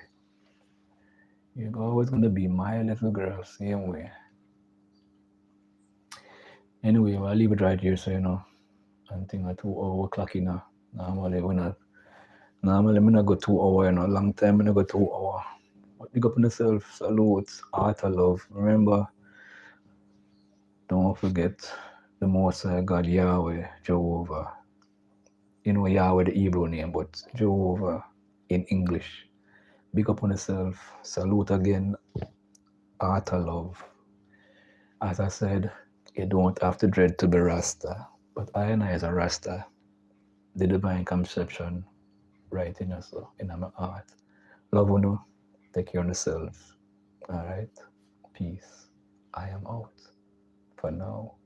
you're always going to be my little girl, same way. Anyway, I'll leave it right here, so you know. And think at 2 hour clock, you know. Normally, I'm not go 2 hour, you know. Long time, I'm not go 2 hour. But big up on yourself, salute, heart of love. Remember, don't forget the Most High God, Yahweh, Jehovah. You know Yahweh, the Hebrew name, but Jehovah in English. Big up on yourself. Salute again, heart of love. As I said, you don't have to dread to be Rasta, but I and I as a Rasta, the divine conception right in us, in my heart. Love you know. Take care of yourself. All right. Peace. I am out for now.